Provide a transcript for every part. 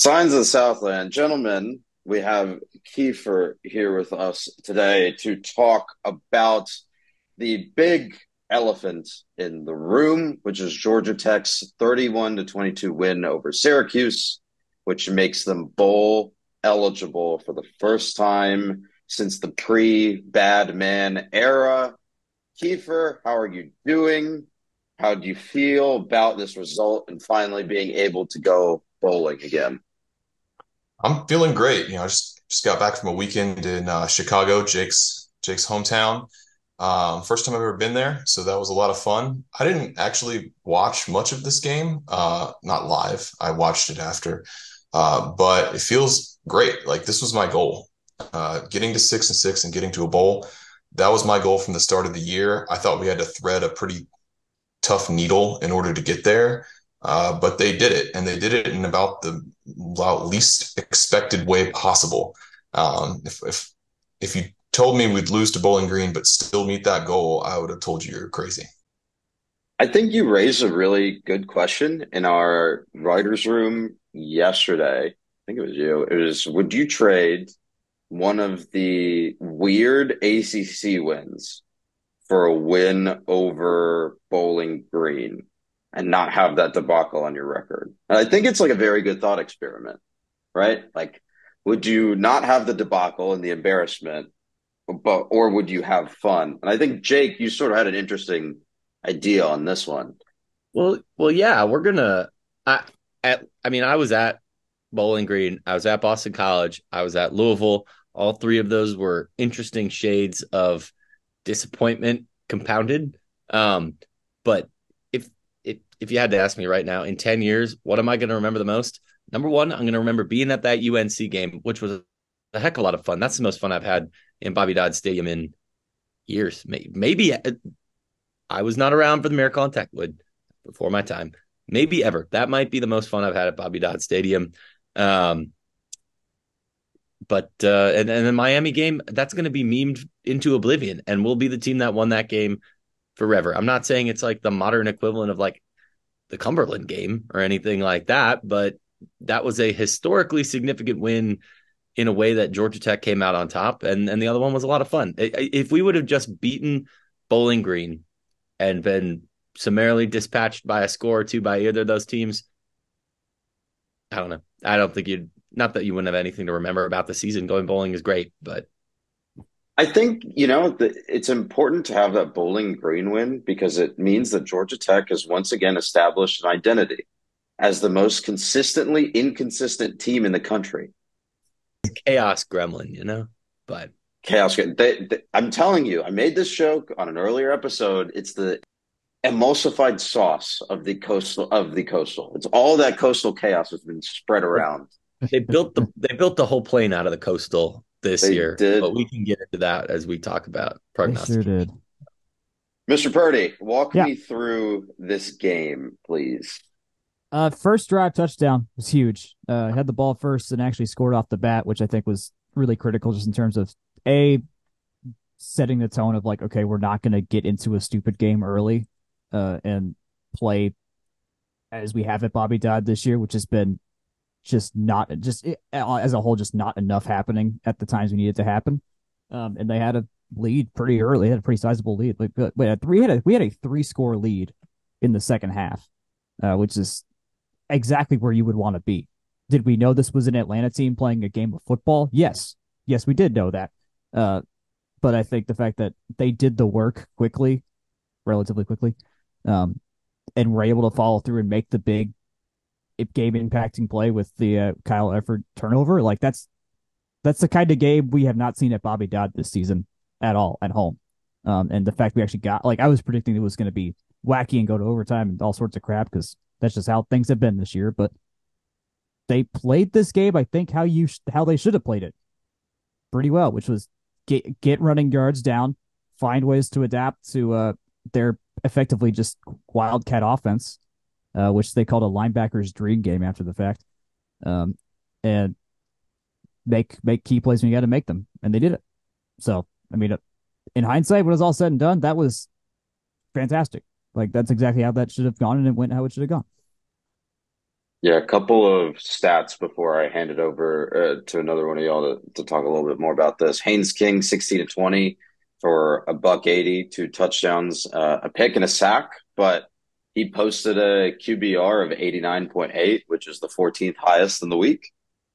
Signs of the Southland. Gentlemen, we have Kieffer here with us today to talk about the big elephant in the room, which is Georgia Tech's 31-22 win over Syracuse, which makes them bowl eligible for the first time since the pre-bad man era. Kieffer, how are you doing? How do you feel about this result and finally being able to go bowling again? I'm feeling great. I just got back from a weekend in Chicago, Jake's hometown. First time I've ever been there, so that was a lot of fun. I didn't actually watch much of this game, not live. I watched it after, but it feels great. Like this was my goal, getting to 6-6 and getting to a bowl. That was my goal from the start of the year. I thought we had to thread a pretty tough needle in order to get there. But they did it, and they did it in about least expected way possible. If you told me we'd lose to Bowling Green but still meet that goal, I would have told you you're crazy. I think you raised a really good question in our writers' room yesterday. I think it was you. It was, would you trade one of the weird ACC wins for a win over Bowling Green and not have that debacle on your record? And I think it's like a very good thought experiment, right? Like, would you not have the debacle and the embarrassment, but or would you have fun? And I think Jake, you sort of had an interesting idea on this one. Yeah, we're gonna. I was at Bowling Green, I was at Boston College, I was at Louisville. All three of those were interesting shades of disappointment compounded. But if you had to ask me right now, in 10 years, what am I going to remember the most? Number one, I'm going to remember being at that UNC game, which was a heck of a lot of fun. That's the most fun I've had in Bobby Dodd Stadium in years. Maybe I was not around for the Miracle on Techwood before my time. Maybe ever. That might be the most fun I've had at Bobby Dodd Stadium. Um, and the Miami game, that's going to be memed into oblivion, and we'll be the team that won that game forever. I'm not saying it's like the modern equivalent of like the Cumberland game or anything like that, but that was a historically significant win in a way that Georgia Tech came out on top, and the other one was a lot of fun. If we would have just beaten Bowling Green and been summarily dispatched by a score or two by either of those teams, I don't know. I don't think you'd, not that you wouldn't have anything to remember about the season. Going bowling is great, but I think, it's important to have that Bowling Green win because it means that Georgia Tech has once again established an identity as the most consistently inconsistent team in the country. chaos gremlin, but Chaos. I'm telling you, I made this joke on an earlier episode. It's the emulsified sauce of the coastal. It's all that coastal chaos has been spread around. they built the whole plane out of the coastal this They year, but did. we can get into that as we talk about They sure prognostication. did. Mr. Purdy, walk Yeah. me through this game, please. First drive touchdown was huge. Had the ball first and actually scored off the bat, which I think was really critical just in terms of a setting the tone of like, okay, we're not going to get into a stupid game early, and play as we have at Bobby Dodd this year, which has been just not just as a whole, just not enough happening at the times we need it to happen. And they had a lead pretty early. They had a pretty sizable lead. Like, we had a 3-score lead in the second half, which is exactly where you would want to be. Did we know this was an Atlanta team playing a game of football? Yes, we did know that. But I think the fact that they did the work quickly, relatively quickly, um, and were able to follow through and make the big game impacting play with the Kyle Efford turnover, like that's the kind of game we have not seen at Bobby Dodd this season at all at home. And the fact we actually got, like, I was predicting it was going to be wacky and go to overtime and all sorts of crap because that's just how things have been this year. But they played this game, I think, how they should have played it pretty well, which was get running yards down, find ways to adapt to their effectively just wildcat offense, which they called a linebacker's dream game after the fact, um, and make key plays when you got to make them, and they did it. So, I mean, in hindsight, when it's all said and done, that was fantastic. Like that's exactly how that should have gone, and it went how it should have gone. Yeah, a couple of stats before I hand it over to another one of y'all to talk a little bit more about this. Haynes King, 60 to 20 for a buck 80, 2 touchdowns, a pick and a sack, but he posted a QBR of 89.8, which is the 14th highest in the week.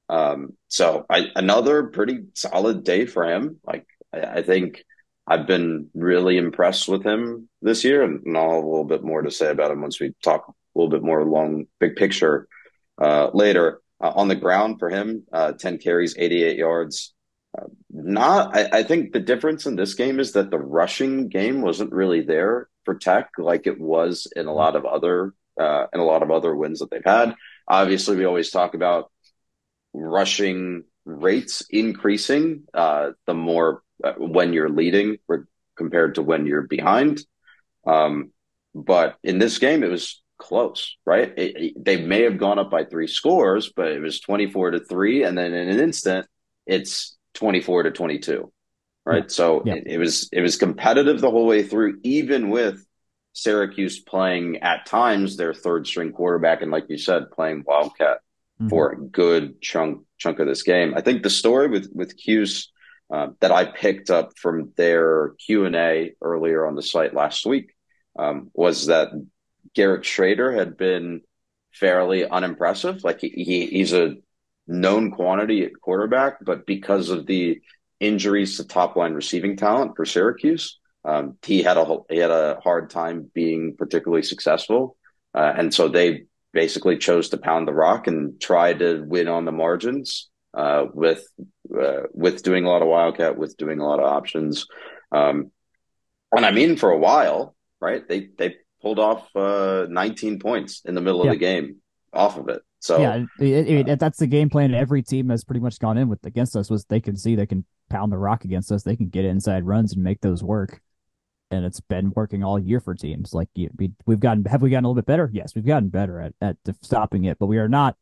Another pretty solid day for him. Like I think I've been really impressed with him this year, and I'll have a little bit more to say about him once we talk a little bit more long, big picture later. On the ground for him, 10 carries, 88 yards. I think the difference in this game is that the rushing game wasn't really there for Tech like it was in a lot of other wins that they've had. Obviously, we always talk about rushing rates increasing the more when you're leading compared to when you're behind. But in this game, it was close, right? They may have gone up by 3 scores, but it was 24 to 3. And then in an instant, it's 24 to 22, Yeah, right? So yeah. it was competitive the whole way through, even with Syracuse playing at times their third string quarterback. And like you said, playing Wildcat Hmm. for a good chunk of this game. I think the story with Cuse that I picked up from their Q&A earlier on the site last week was that Garrett Schrader had been fairly unimpressive. Like he's a known quantity at quarterback, but because of the injuries to top line receiving talent for Syracuse, he had a hard time being particularly successful, and so they basically chose to pound the rock and try to win on the margins with doing a lot of wildcat, with doing a lot of options. And I mean, for a while, right? They pulled off 19 points in the middle of Yeah. the game off of it. So Yeah, that's the game plan every team has pretty much gone in with against us was they can see they can pound the rock against us. They can get inside runs and make those work. And it's been working all year for teams. Like we've gotten, have we gotten a little bit better? Yes, we've gotten better at stopping it, but we are not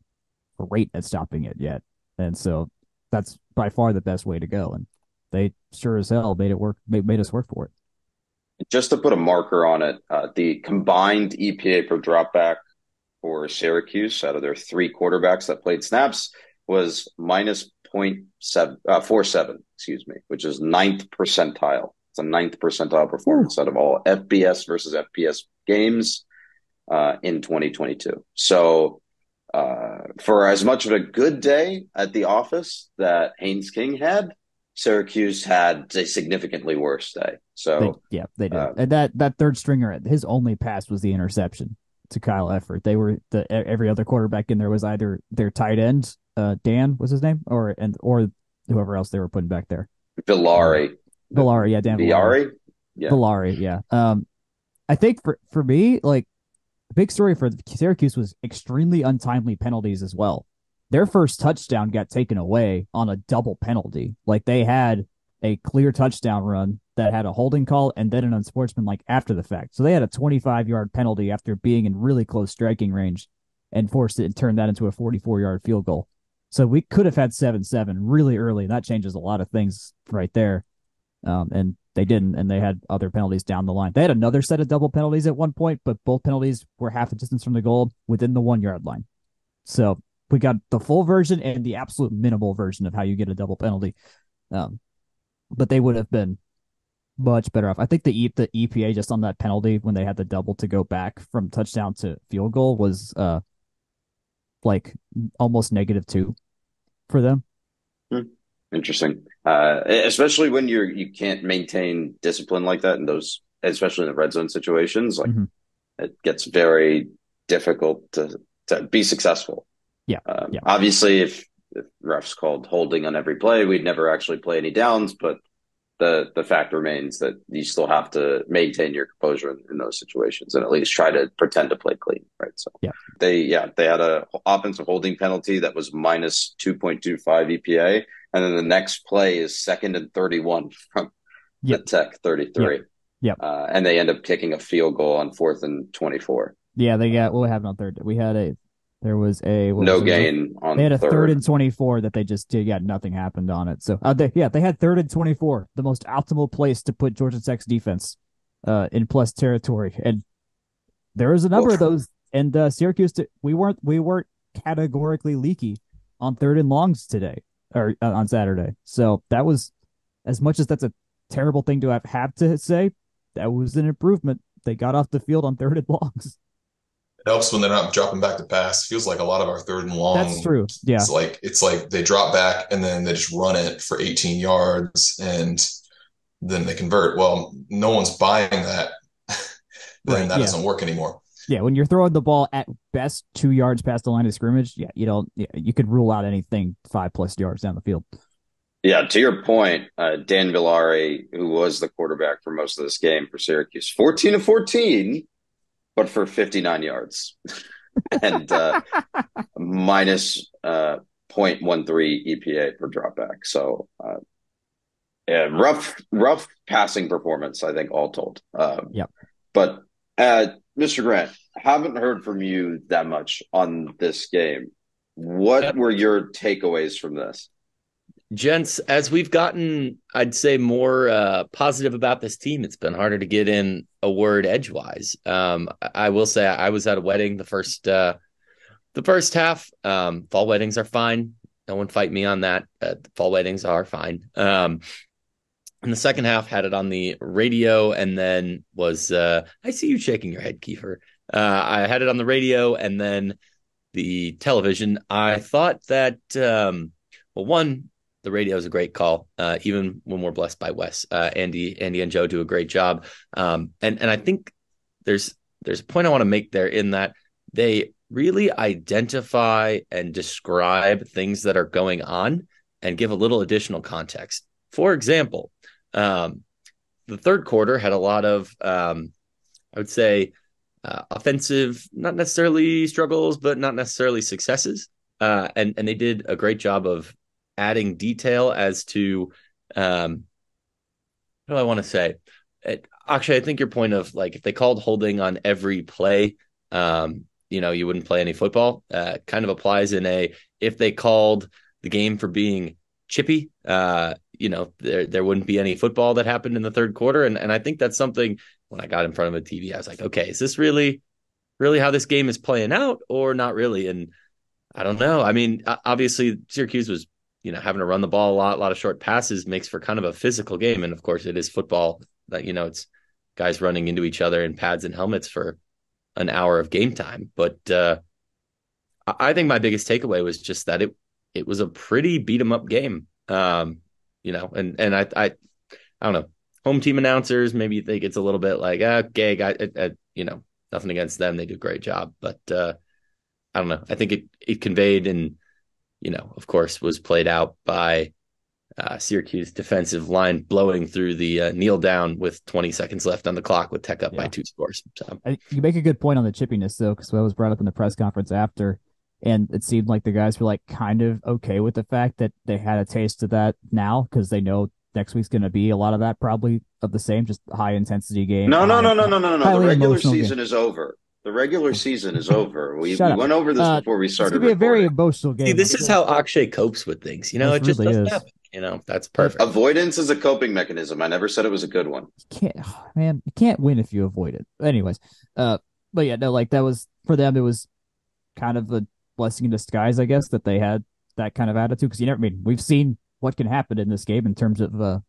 great at stopping it yet. And so that's by far the best way to go. And they sure as hell made it work, made us work for it. just to put a marker on it, the combined EPA per dropback for Syracuse out of their 3 quarterbacks that played snaps was minus 0.47, excuse me, which is ninth percentile. It's a ninth percentile Whew. performance out of all FBS versus FPS games in 2022. So, for as much of a good day at the office that Haynes King had, Syracuse had a significantly worse day. So, They did. uh, And that third stringer, his only pass was the interception to Kyle Effort. They were every other quarterback in there was either their tight end, Dan was his name, or whoever else they were putting back there. Uh, Villari, Villari, yeah, Dan Villari. Villari, yeah. Villari, yeah. I think for me, like the big story for Syracuse was extremely untimely penalties as well. Their first touchdown got taken away on a double penalty. Like they had a clear touchdown run that had a holding call and then an unsportsmanlike after the fact. So they had a 25-yard penalty after being in really close striking range and forced it and turned that into a 44-yard field goal. So we could have had 7-7 really early. And that changes a lot of things right there. And they didn't, and they had other penalties down the line. They had another set of double penalties at one point, but both penalties were half the distance from the goal within the 1 yard line. So we got the full version and the absolute minimal version of how you get a double penalty. Um, but they would have been much better off. I think the EPA just on that penalty when they had the double to go back from touchdown to field goal was like almost -2 for them. Hmm. Interesting. Especially when you can't maintain discipline like that in those, especially in the red zone situations, like Mm-hmm. it gets very difficult to be successful. Yeah, yeah, Obviously, if refs called holding on every play, we'd never actually play any downs, but the fact remains that you still have to maintain your composure in those situations and at least try to pretend to play clean, right? So yeah, they had a offensive holding penalty that was minus 2.25 EPA, and then the next play is second and 31 from the yep, Tech yep, 33, yep. and they end up kicking a field goal on fourth and 24. Yeah, they got what happened on third. We had a there was a what was No it? It was gain they on had a third third. and 24 that they just did. Yeah, nothing happened on it. So they had third and 24, the most optimal place to put Georgia Tech's defense in plus territory. And there was a number of Oof. those. And Syracuse, we weren't categorically leaky on third and longs today or on Saturday. So that was, as much as that's a terrible thing to have to say, that was an improvement. They got off the field on third and longs. It helps when they're not dropping back to pass. Feels like a lot of our third and That's long, true. Yeah. it's like they drop back and then they just run it for 18 yards and then they convert. Well, no one's buying that. Then Right. that Yeah. doesn't work anymore. Yeah. When you're throwing the ball at best 2 yards past the line of scrimmage, yeah, you could rule out anything 5+ yards down the field. Yeah, to your point, Dan Villari, who was the quarterback for most of this game for Syracuse, 14 of 14, but for 59 yards and minus 0.13 EPA per dropback. So, yeah, rough passing performance, I think, all told. Yep. But Mr. Grant, haven't heard from you that much on this game. What were your takeaways from this? Gents, as we've gotten, I'd say, more positive about this team, it's been harder to get in a word edgewise. I will say I was at a wedding the first half. Fall weddings are fine. No one fight me on that. Fall weddings are fine. In the second half, had it on the radio, and then was I see you shaking your head, Kieffer. I had it on the radio and then the television. I thought that one, the radio is a great call, even when we're blessed by Wes. Andy and Joe do a great job. And I think there's a point I want to make there in that they really identify and describe things that are going on and give a little additional context. For example, the third quarter had a lot of, I would say, offensive, not necessarily struggles, but not necessarily successes. And they did a great job of adding detail as to what do I want to say? Akshay, I think your point of like if they called holding on every play, you wouldn't play any football. Kind of applies in if they called the game for being chippy, there wouldn't be any football that happened in the third quarter. And I think that's something when I got in front of a TV, I was like, okay, is this really how this game is playing out or not really? And I don't know. I mean, obviously Syracuse was having to run the ball a lot of short passes makes for kind of a physical game. And of course it is football that, it's guys running into each other in pads and helmets for an hour of game time. But I think my biggest takeaway was just that it was a pretty beat 'em up game. And I don't know, home team announcers, maybe you think it's a little bit like, okay, guy, nothing against them. They do a great job, but I don't know. I think it conveyed and, of course, was played out by Syracuse defensive line blowing through the kneel down with 20 seconds left on the clock with Tech up by 2 scores. So you make a good point on the chippiness, though, because I was brought up in the press conference after, and it seemed like the guys were like kind of okay with the fact that they had a taste of that now because they know next week's going to be a lot of that probably of the same, just high intensity game. No. The regular season game. is over. The regular season is over. We went over this before we started. It's going to be a very emotional game. See, this is how Akshay copes with things. It just really doesn't happen. That's perfect. Avoidance is a coping mechanism. I never said it was a good one. You can't win if you avoid it. Anyways, but yeah, no, like that was for them. It was kind of a blessing in disguise, I guess, that they had that kind of attitude because we've seen what can happen in this game in terms of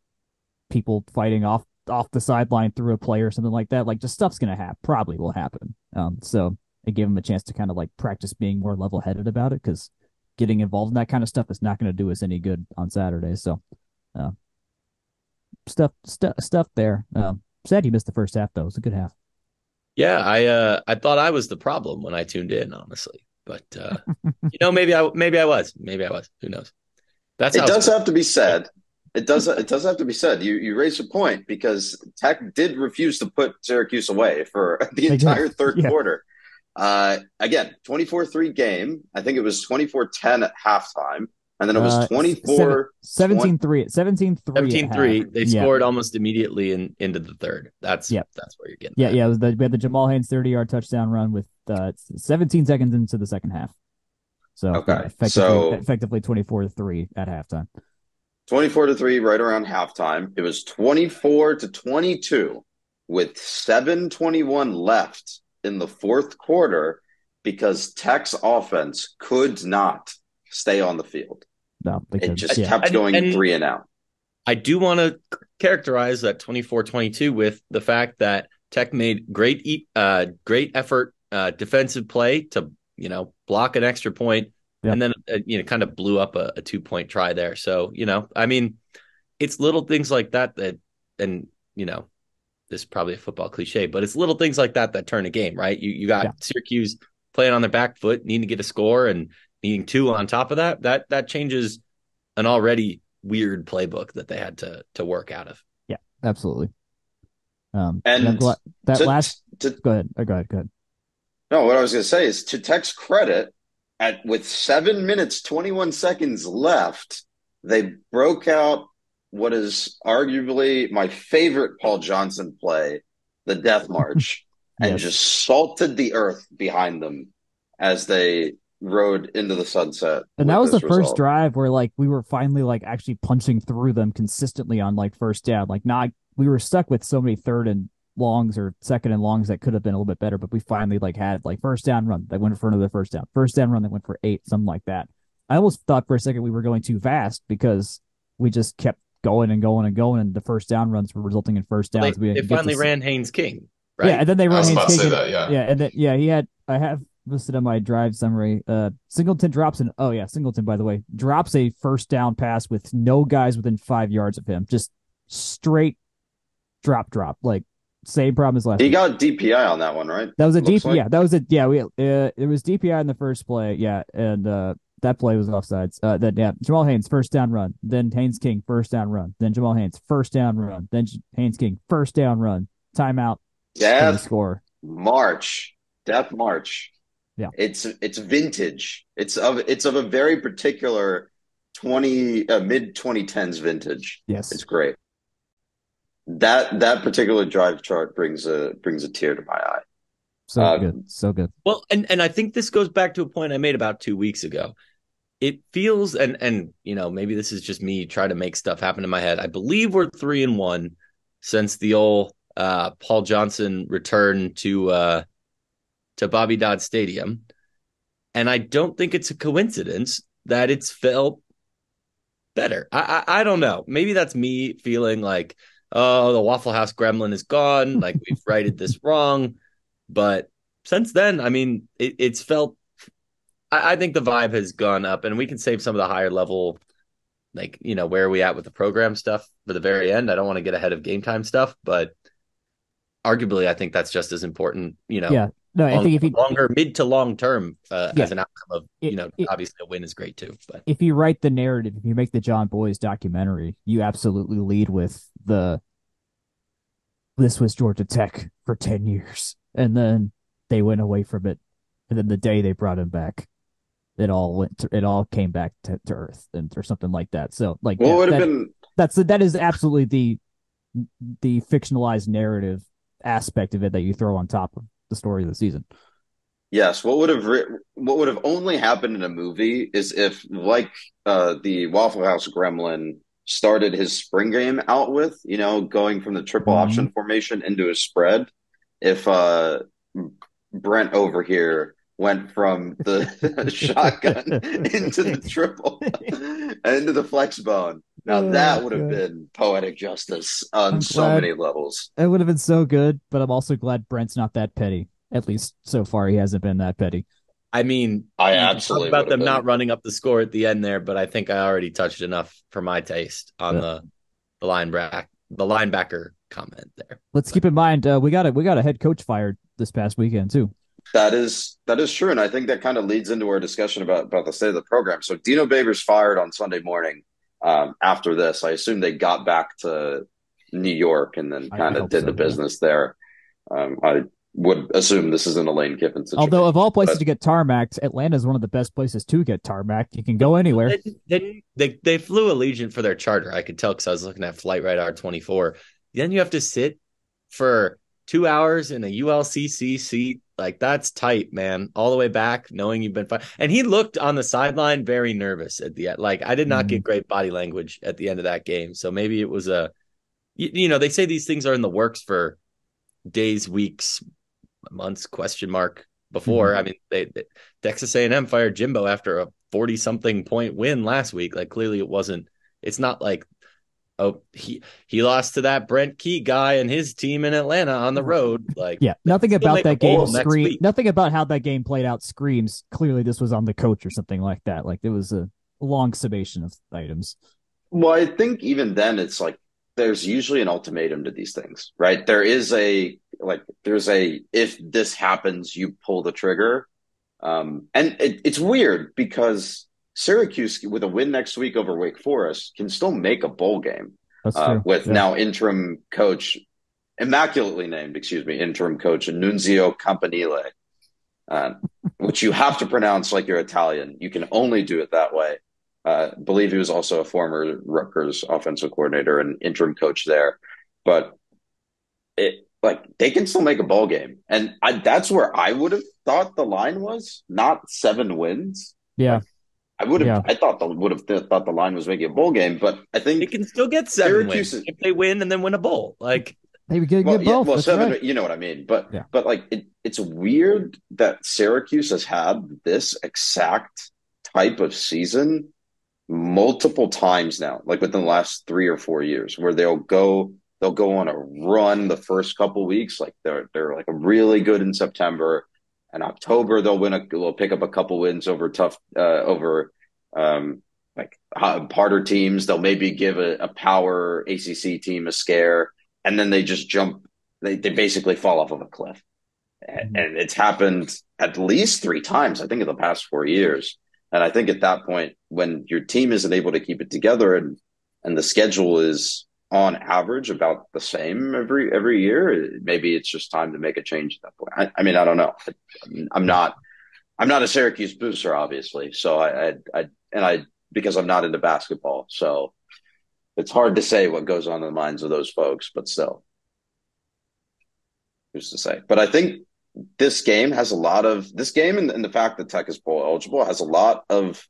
people fighting off the sideline through a play or something like that. Like just stuff's gonna happen, probably will happen. So it gave them a chance to kind of like practice being more level headed about it because getting involved in that kind of stuff is not going to do us any good on Saturday. So stuff there. Sad you missed the first half though. It was a good half. Yeah, I thought I was the problem when I tuned in, honestly. But maybe I was. Who knows? It does have to be said. It does have to be said. You raised a point because Tech did refuse to put Syracuse away for the entire third quarter. Again, 24-3 game. I think it was 24-10 at halftime. And then it was 24 17-3. 17-3. They scored almost immediately into the third. That's where you're getting. Yeah, yeah. We had the Jamal Haynes 30-yard touchdown run with 17 seconds into the second half. So effectively 24-3 at halftime. 24-3 right around halftime. It was 24-22 with 7:21 left in the fourth quarter. because Tech's offense could not stay on the field. No, It because just kept going And 3 and out. I do want to characterize that 24-22 with the fact that Tech made great effort defensive play to, block an extra point, and then, kind of blew up a 2-point try there. So, I mean, it's little things like that, and, this is probably a football cliche, but it's little things like that turn a game, right? You got Syracuse playing on their back foot, needing to get a score and needing 2 on top of that changes an already weird playbook that they had to work out of. Yeah, absolutely. And go ahead. Go ahead. No, what I was going to say is, to Tech's credit, with 7 minutes, 21 seconds left, they broke out what is arguably my favorite Paul Johnson play, the Death March, and just salted the earth behind them as they rode into the sunset. And that was the first drive where we were finally actually punching through them consistently on first down. We were stuck with so many third and longs or second and longs that could have been a little bit better, but we finally had first down run. They went for another first down run. They went for 8, something like that. I almost thought for a second we were going too fast because we just kept going and going and going, and the first down runs were resulting in first downs. They finally ran Haynes King, right? Yeah, and then they ran Haynes King. Yeah, I have listed on my drive summary. Singleton drops Singleton, by the way, drops a first down pass with no guys within 5 yards of him. Just straight drop. Same problem as last He week. got DPI on that one, right? That was a DPI. Yeah, that was it was DPI in the first play. Yeah, and that play was offsides. Jamal Haynes first down run, then Haynes King first down run, then Jamal Haynes first down run, then Haynes King first down run, timeout. Death March. Yeah, it's vintage. It's of a very particular mid 2010s vintage. Yes, it's great. That particular drive chart brings a tear to my eye. So good. Well, and I think this goes back to a point I made about 2 weeks ago. It feels, and maybe this is just me trying to make stuff happen in my head. I believe we're 3-1 since the old Paul Johnson return to Bobby Dodd Stadium, and I don't think it's a coincidence that it's felt better. I don't know. Maybe that's me feeling like, oh, the Waffle House gremlin is gone. Like, we've righted this wrong. But since then, I mean, it's felt, I think the vibe has gone up, and we can save some of the higher level, where are we at with the program stuff for the very end. I don't want to get ahead of game time stuff, but arguably, I think that's just as important, Yeah. No, I think if you longer, mid to long term, as an outcome of, obviously a win is great too. But if you write the narrative, if you make the John Boys documentary, you absolutely lead with this was Georgia Tech for 10 years, and then they went away from it, and then the day they brought him back, it all came back to earth, or something like that. So that is absolutely the fictionalized narrative aspect of it that you throw on top of the story of the season. Yes, what would have only happened in a movie is if, the Waffle House gremlin started his spring game out with, going from the triple option formation into a spread. If Brent over here went from the shotgun into the triple and into the flex bone. Now that would have been poetic justice on so many levels. It would have been so good, but I'm also glad Brent's not that petty. At least so far, he hasn't been that petty. I mean, I absolutely talk about them not running up the score at the end there, but I think I already touched enough for my taste on the linebacker comment there. Let's keep in mind we got a head coach fired this past weekend too. That is true, and I think that kind of leads into our discussion about the state of the program. So Dino Babers fired on Sunday morning. After this, I assume they got back to New York and then kind of did the business there. I would assume this isn't a Lane Kiffin situation. Although, of all places to get tarmacked, Atlanta is one of the best places to get tarmacked. You can go anywhere. They flew Allegiant for their charter. I could tell because I was looking at Flight Radar 24. Then you have to sit for 2 hours in a ULCC seat. Like, that's tight, man. All the way back, knowing you've been fine. And he looked on the sideline very nervous at the end. Like, I did not get great body language at the end of that game. So maybe it was they say these things are in the works for days, weeks, months, question mark. before. I mean, Texas A&M fired Jimbo after a 40-something point win last week. Like, clearly it wasn't. It's not like, oh, he lost to that Brent Key guy and his team in Atlanta on the road. Like, Yeah, nothing about that game nothing about how that game played out screams clearly this was on the coach or something like that. Like, it was a long summation of items. Well, I think even then it's like there's usually an ultimatum to these things, right? There's a if this happens, you pull the trigger. And it's weird because Syracuse, with a win next week over Wake Forest, can still make a bowl game. That's true. With now interim coach, immaculately named, interim coach Nunzio Campanile, which you have to pronounce like you're Italian. You can only do it that way. Believe he was also a former Rutgers offensive coordinator and interim coach there. But they can still make a bowl game. And that's where I would have thought the line was, not 7 wins. Yeah. I thought the line was making a bowl game, but I think it can still get 7 wins if they win and then win a bowl. Like, maybe get both. Yeah, well, 7, right. You know what I mean. But like it's weird that Syracuse has had this exact type of season multiple times now, like within the last 3 or 4 years, where they'll go on a run the first couple weeks, like they're like a really good in September. In October, they'll pick up a couple wins over harder teams. They'll maybe give a power ACC team a scare, and then they just jump. They basically fall off of a cliff, and it's happened at least 3 times, I think, in the past 4 years. And I think at that point, when your team isn't able to keep it together, and the schedule is on average about the same every year, maybe it's just time to make a change at that point. I mean, I don't know. I'm not a Syracuse booster, obviously. So I because I'm not into basketball, so it's hard to say what goes on in the minds of those folks. But still, who's to say? But I think this game and the fact that Tech is bowl eligible has a lot of.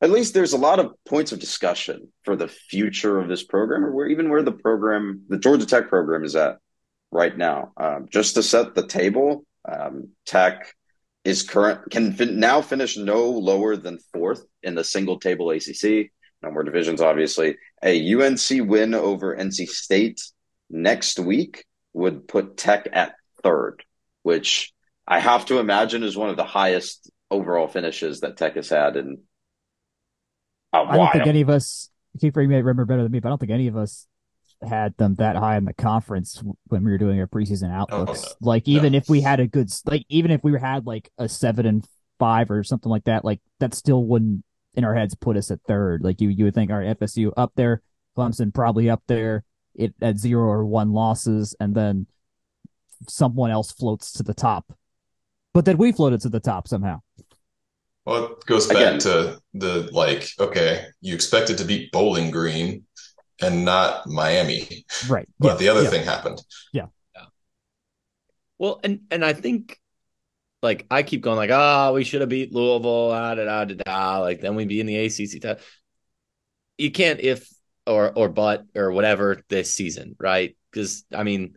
At least there's a lot of points of discussion for the future of this program, or where the Georgia Tech program is at right now. Just to set the table, Tech can now finish no lower than 4th in the single table ACC. No more divisions, obviously. A UNC win over NC State next week would put Tech at 3rd, which I have to imagine is one of the highest overall finishes that Tech has had in. I don't think any of us, Kieffer, you may remember better than me, but I don't think any of us had them that high in the conference when we were doing our preseason outlooks. No. Like, even if we had even if we had like a 7-5 or something like that, like that still wouldn't in our heads put us at 3rd. Like you would think, all right, FSU up there, Clemson probably up there at 0 or 1 losses, and then someone else floats to the top. But then we floated to the top somehow. Well, it goes back to okay, you expected to beat Bowling Green and not Miami. Right. But the other thing happened. Yeah. Well, and I think, like, I keep going like, we should have beat Louisville, like then we'd be in the ACC. You can't if or but or whatever this season, right? Because I mean,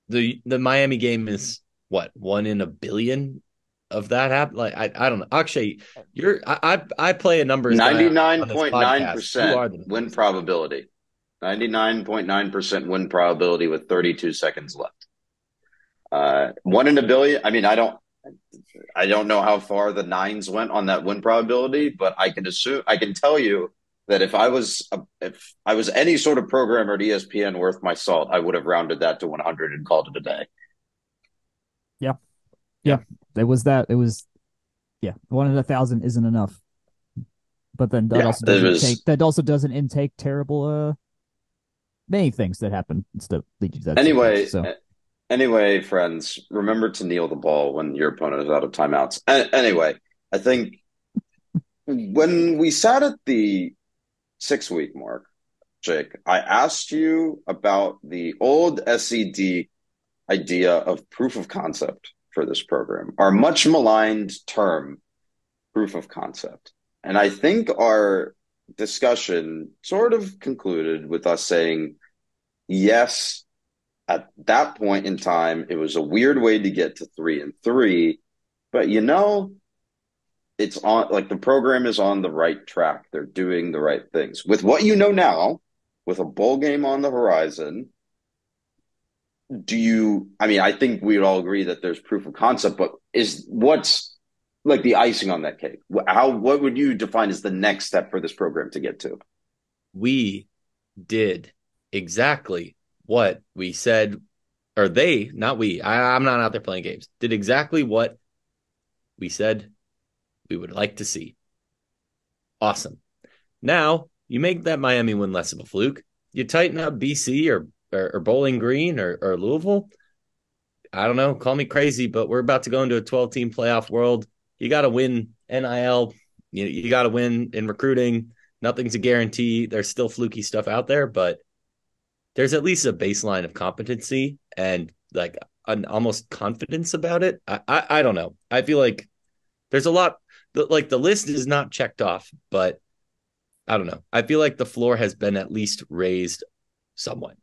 the Miami game is what, 1 in a billion of that happen. Like, I don't know. Akshay, I play a number 99.9% win probability. 99.9% win probability with 32 seconds left. 1 in a billion. I mean, I don't know how far the nines went on that win probability, but I can tell you that if I was any sort of programmer at ESPN worth my salt, I would have rounded that to 100 and called it a day. Yeah. It was 1 in 1,000 isn't enough. But then that also doesn't intake terrible many things that happen instead lead you to that. Anyway, friends, remember to kneel the ball when your opponent is out of timeouts. Anyway, I think when we sat at the 6-week mark, Jake, I asked you about the old SED idea of proof of concept for this program, our much maligned term, proof of concept. And I think our discussion sort of concluded with us saying, yes, at that point in time, it was a weird way to get to 3-3, but it's on, like, the program is on the right track. They're doing the right things. With what you know now, with a bowl game on the horizon, I mean, I think we'd all agree that there's proof of concept, but what's like the icing on that cake? What would you define as the next step for this program to get to? We did exactly what we said, or they, not we. I'm not out there playing games. Did exactly what we said we would like to see. Awesome. Now you make that Miami win less of a fluke. You tighten up BC or Bowling Green or Louisville. I don't know. Call me crazy, but we're about to go into a 12-team playoff world. You got to win NIL. You got to win in recruiting. Nothing's a guarantee. There's still fluky stuff out there, but there's at least a baseline of competency and like an almost confidence about it. I don't know. I feel like there's a lot. Like the list is not checked off, but I don't know. I feel like the floor has been at least raised somewhat.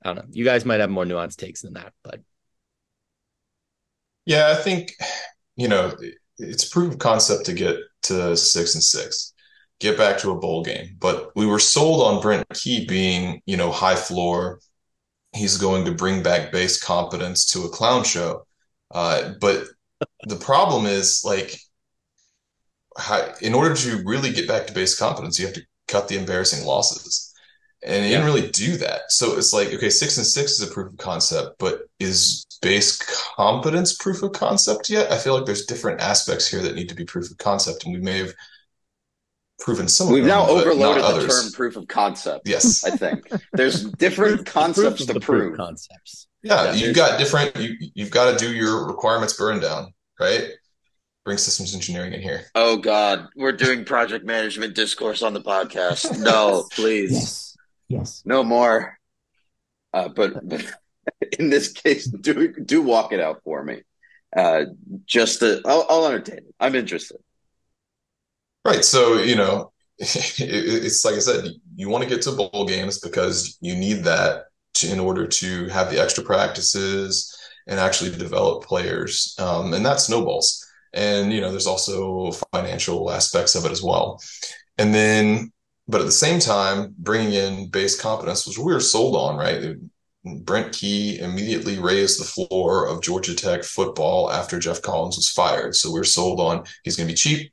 I don't know. You guys might have more nuanced takes than that, but Yeah, I think, it's proof of concept to get to 6-6, get back to a bowl game. But we were sold on Brent Key being, high floor. He's going to bring back base competence to a clown show. But the problem is, like, in order to really get back to base competence, you have to cut the embarrassing losses. And he didn't really do that. So it's like, okay, 6-6 is a proof of concept, but is base competence proof of concept yet? I feel like there's different aspects here that need to be proof of concept, and we may have proven some of We've them, now but not overloaded the others. term proof of concept. Yes. I think there's different concepts to prove. Concepts. Yeah, you've got different. You've got to do your requirements burn down, right? Bring systems engineering in here. Oh God, we're doing project management discourse on the podcast. No, please, Yes. no more. But in this case, do walk it out for me. I'll entertain it. I'm interested. Right. So, it's like I said, you want to get to bowl games because you need that in order to have the extra practices and actually develop players. And that snowballs. And, there's also financial aspects of it as well. And then, but at the same time, bringing in base competence, which we were sold on, right? Brent Key immediately raised the floor of Georgia Tech football after Jeff Collins was fired. So we're sold on he's going to be cheap.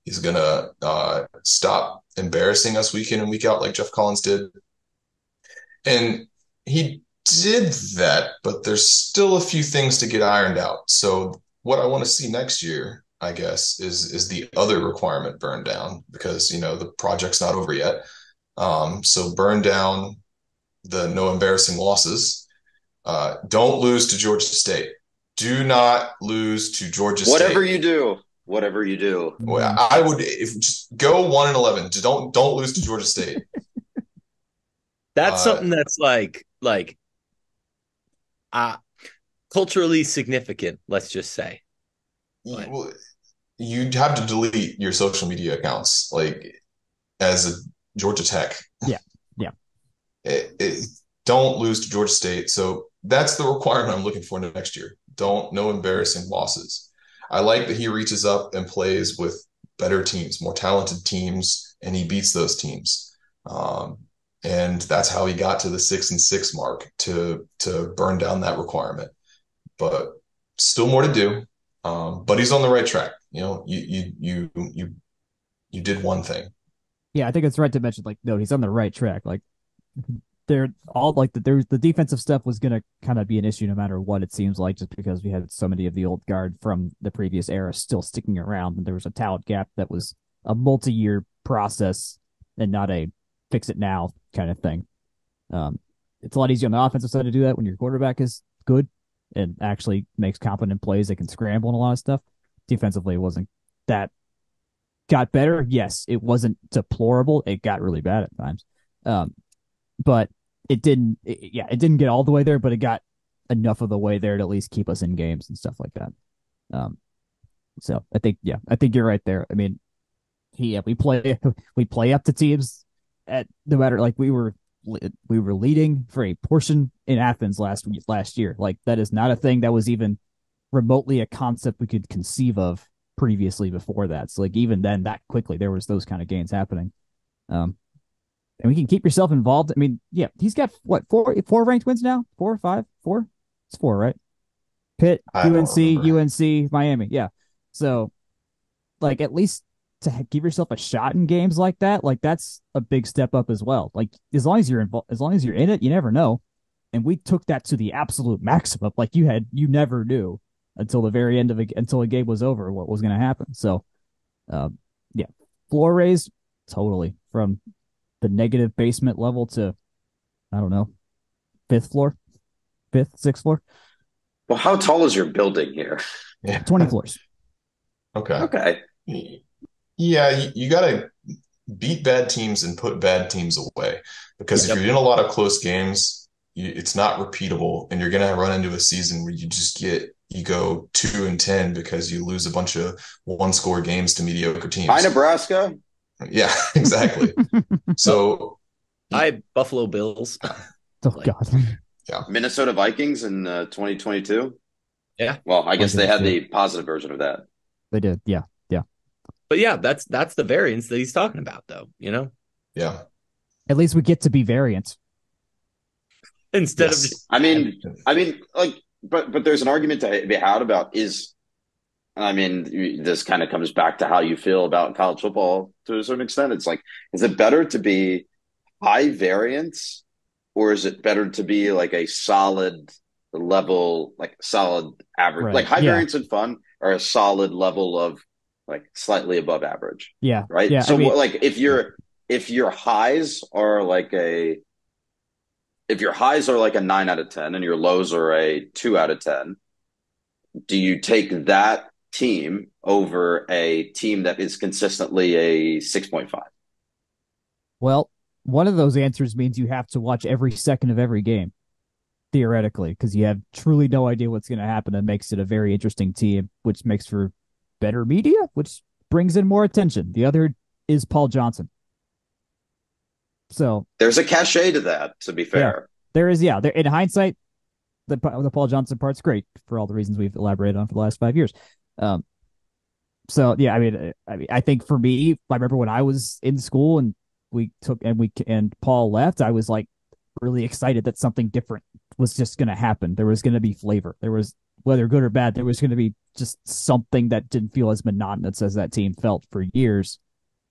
He's going to stop embarrassing us week in and week out like Jeff Collins did. And he did that, but there's still a few things to get ironed out. So what I want to see next year, I guess, is the other requirement burned down because, the project's not over yet. So burn down the no embarrassing losses. Don't lose to Georgia State. Do not lose to Georgia State. Whatever you do. Well, I would just go 1-11. Don't lose to Georgia State. That's something that's like culturally significant, let's just say. Well, you'd have to delete your social media accounts, like as a Georgia Tech. Yeah. Don't lose to Georgia State. So that's the requirement I'm looking for next year. No embarrassing losses. I like that he reaches up and plays with better teams, more talented teams, and he beats those teams. And that's how he got to the 6-6 mark to burn down that requirement. But still more to do. But he's on the right track. You did one thing. Yeah, I think it's right to mention, like, no, he's on the right track. Like, they're all like the defensive stuff was going to kind of be an issue no matter what, it seems like, just because we had so many of the old guard from the previous era still sticking around, and there was a talent gap that was a multi-year process and not a fix it now kind of thing. It's a lot easier on the offensive side to do that when your quarterback is good and actually makes competent plays that can scramble and a lot of stuff. Defensively, it wasn't that got better. Yes, it wasn't deplorable. It got really bad at times. But it didn't get all the way there, but it got enough of the way there to at least keep us in games and stuff like that. So I think you're right there. I mean, we play up to teams at no matter, like, we were we were leading for a portion in Athens last year. Like that is not a thing that was even remotely a concept we could conceive of previously before that. So like even then, that quickly there was those kind of gains happening. And we can keep yourself involved. I mean, yeah, he's got what four ranked wins now? 4 or 5? 4? It's 4, right? Pitt, I don't UNC, remember. UNC, Miami. Yeah. So like at least to give yourself a shot in games like that, like that's a big step up as well. Like as long as you're involved, as long as you're in it, you never know. And we took that to the absolute maximum. Like you never knew until the very end of it, until the game was over, what was going to happen. So, yeah, floor raise totally from the negative basement level to I don't know, fifth floor, fifth, sixth floor, Well, how tall is your building here? Yeah. 20 floors. Okay. Okay. Yeah, you got to beat bad teams and put bad teams away because if Yep. you're in a lot of close games, it's not repeatable, and you're going to run into a season where you go 2-10 because you lose a bunch of one-score games to mediocre Hi, teams. Nebraska. Yeah, exactly. So I Buffalo Bills. Oh Like, God. yeah, Minnesota Vikings in 2022. yeah. Well, I guess they Vikings, had yeah. the positive version of that. They did. Yeah. Yeah. But yeah, that's the variance that he's talking about, though, yeah, At least we get to be variant. instead of yes. just Like, but there's an argument to be had about this kind of comes back to how you feel about college football to a certain extent. It's like, is it better to be high variance or is it better to be like a solid level, like solid average, Right. like high Yeah. variance and fun or a solid level of like slightly above average, Yeah. right? Yeah. So I mean, like if your highs are like if your highs are like a 9 out of 10 and your lows are a 2 out of 10, do you take that team over a team that is consistently a 6.5? well, one of those answers means you have to watch every second of every game, theoretically, because you have truly no idea what's going to happen and makes it a very interesting team, which makes for better media, which brings in more attention. The other is Paul Johnson. So There's a cachet to that, to be fair. there is, yeah, there in hindsight, the Paul Johnson part's great for all the reasons we've elaborated on for the last 5 years. So yeah, I think for me, I remember when I was in school and and Paul left, I was like really excited that something different was just going to happen. There was going to be flavor. There was, whether good or bad, there was going to be just something that didn't feel as monotonous as that team felt for years.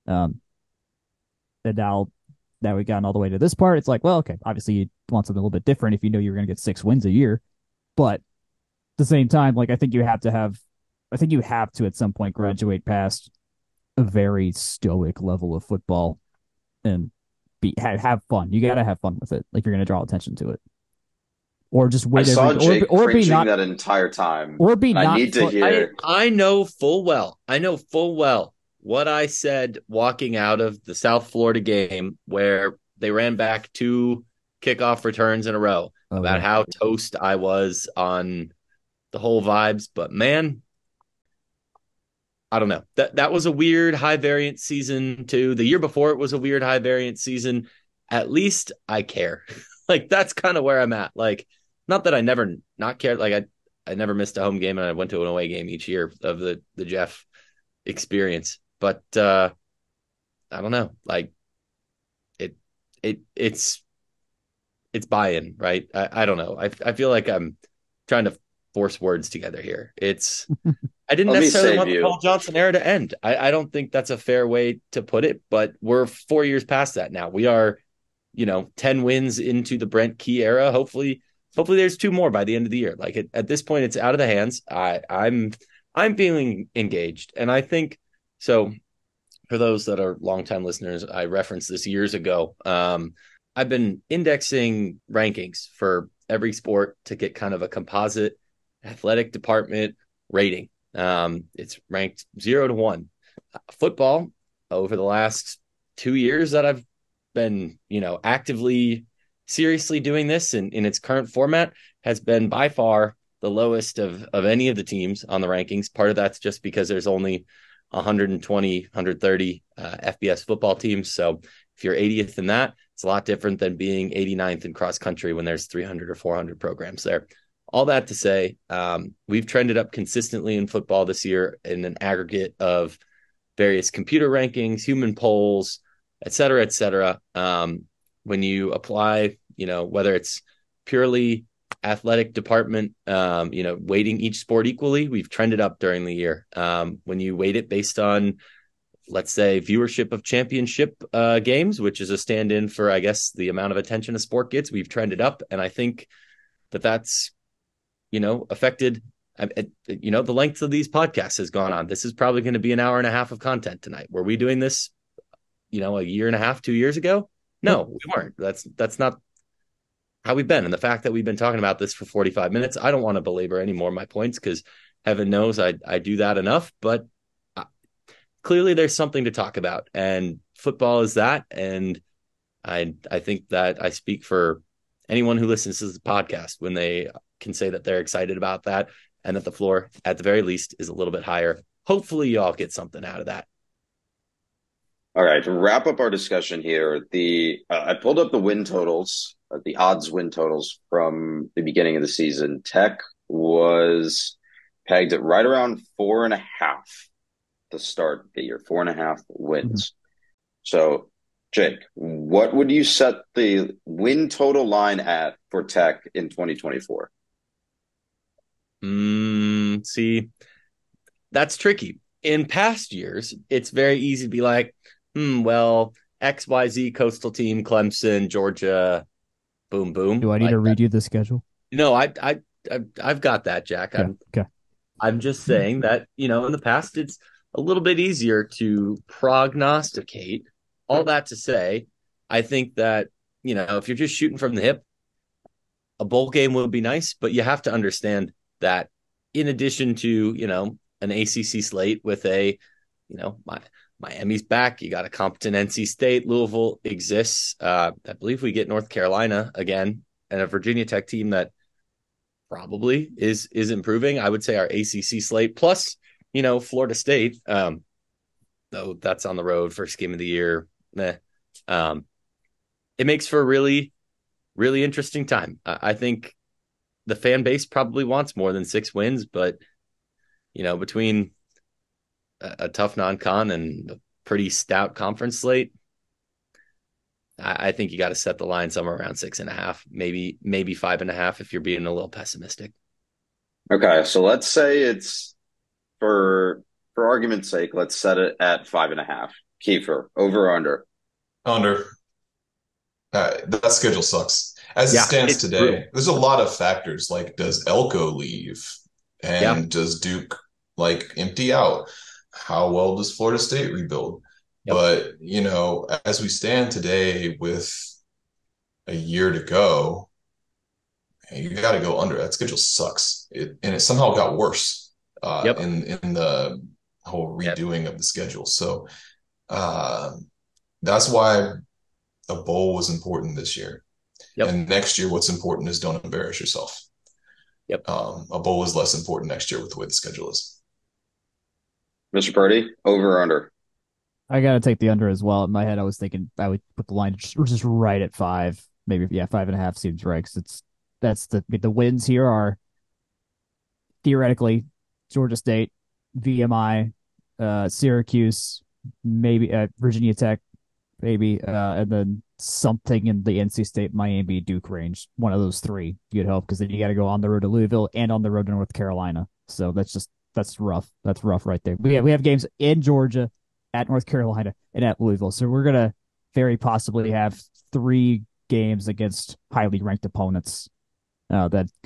And now that we've gotten all the way to this part, it's like, well, okay, obviously you want something a little bit different if you know you're going to get 6 wins a year. But at the same time, like I think you have to at some point graduate past a very stoic level of football and have fun. You got to have fun with it. Like you're going to draw attention to it, or just I win saw Jake or be cringing not, that entire time. or be And I not. need to hear. I know full well what I said walking out of the South Florida game where they ran back 2 kickoff returns in a row about how toast I was on the whole vibes. But man, I don't know. That was a weird high variance season too. The year before it was a weird high variance season. At least I care. Like that's kind of where I'm at. Like, not that I never not cared. Like I never missed a home game and I went to an away game each year of the Jeff experience. But I don't know. Like it's buy-in, right? I don't know. I feel like I'm trying to force words together here. I didn't Let me necessarily save want the you. Paul Johnson era to end. I don't think that's a fair way to put it, but we're 4 years past that now. We are, 10 wins into the Brent Key era. Hopefully there's 2 more by the end of the year. Like at this point, it's out of the hands. I'm feeling engaged. And I think so. For those that are longtime listeners, I referenced this years ago. I've been indexing rankings for every sport to get kind of a composite athletic department rating. It's ranked 0 to 1. Football over the last 2 years that I've been, actively, seriously doing this in its current format has been by far the lowest of any of the teams on the rankings. Part of that's just because there's only 120, 130 FBS football teams. So if you're 80th in that, It's a lot different than being 89th in cross country when there's 300 or 400 programs there. All that to say, we've trended up consistently in football this year in an aggregate of various computer rankings, human polls, et cetera, et cetera. When you apply, whether it's purely athletic department, weighting each sport equally, we've trended up during the year. When you weight it based on, let's say, viewership of championship games, which is a stand-in for, I guess, the amount of attention a sport gets, we've trended up. And I think that's, affected, the length of these podcasts has gone on. This is probably going to be an hour and a half of content tonight. Were we doing this, a year and a half, 2 years ago? No, we weren't. That's not how we've been. And the fact that we've been talking about this for 45 minutes, I don't want to belabor any more of my points because heaven knows I do that enough. But clearly there's something to talk about, and football is that. And I think that I speak for anyone who listens to this podcast when they can say that they're excited about that and that the floor, at the very least, is a little bit higher. Hopefully you all get something out of that. All right, to wrap up our discussion here, I pulled up the win totals, the odds win totals from the beginning of the season. Tech was pegged at right around 4.5 to start the year, 4.5 wins. So, Jake, what would you set the win total line at for Tech in 2024? See, that's tricky. In past years, it's very easy to be like, well, XYZ coastal team, Clemson, Georgia, boom, boom. Do I need to read you the schedule? No, I've got that, Jack. Okay. I'm just saying that, in the past, it's a little bit easier to prognosticate. All that to say, I think that, if you're just shooting from the hip, a bowl game would be nice, but you have to understand that in addition to, an ACC slate with Miami's back, you got a competent NC State, Louisville exists. I believe we get North Carolina again, and a Virginia Tech team that probably is improving. I would say our ACC slate plus, Florida State, though that's on the road, first game of the year. It makes for a really, really interesting time. I think the fan base probably wants more than 6 wins, but between a tough non-con and a pretty stout conference slate, I think you got to set the line somewhere around 6.5, maybe 5.5 if you're being a little pessimistic. Okay, so let's say it's for argument's sake, let's set it at 5.5. Kieffer, over or under? Under. That schedule sucks. As it stands today, brutal. There's a lot of factors like, does Elko leave? And does Duke empty out? How well does Florida State rebuild? But, as we stand today with a year to go, you got to go under. That schedule sucks. And it somehow got worse in the whole redoing of the schedule. So that's why a bowl was important this year. And next year, what's important is don't embarrass yourself. A bowl is less important next year with the way the schedule is. Mr. Purdy, over or under? I got to take the under as well. In my head, I was thinking I would put the line just right at 5. Maybe, 5.5 seems right. Because that's the wins here are theoretically Georgia State, VMI, Syracuse, maybe Virginia Tech, maybe, and then something in the NC State, Miami, Duke range. One of those 3 you'd hope, because then you got to go on the road to Louisville and on the road to North Carolina. So that's rough. That's rough right there. We have games in Georgia, at North Carolina, and at Louisville. So we're gonna very possibly have 3 games against highly ranked opponents.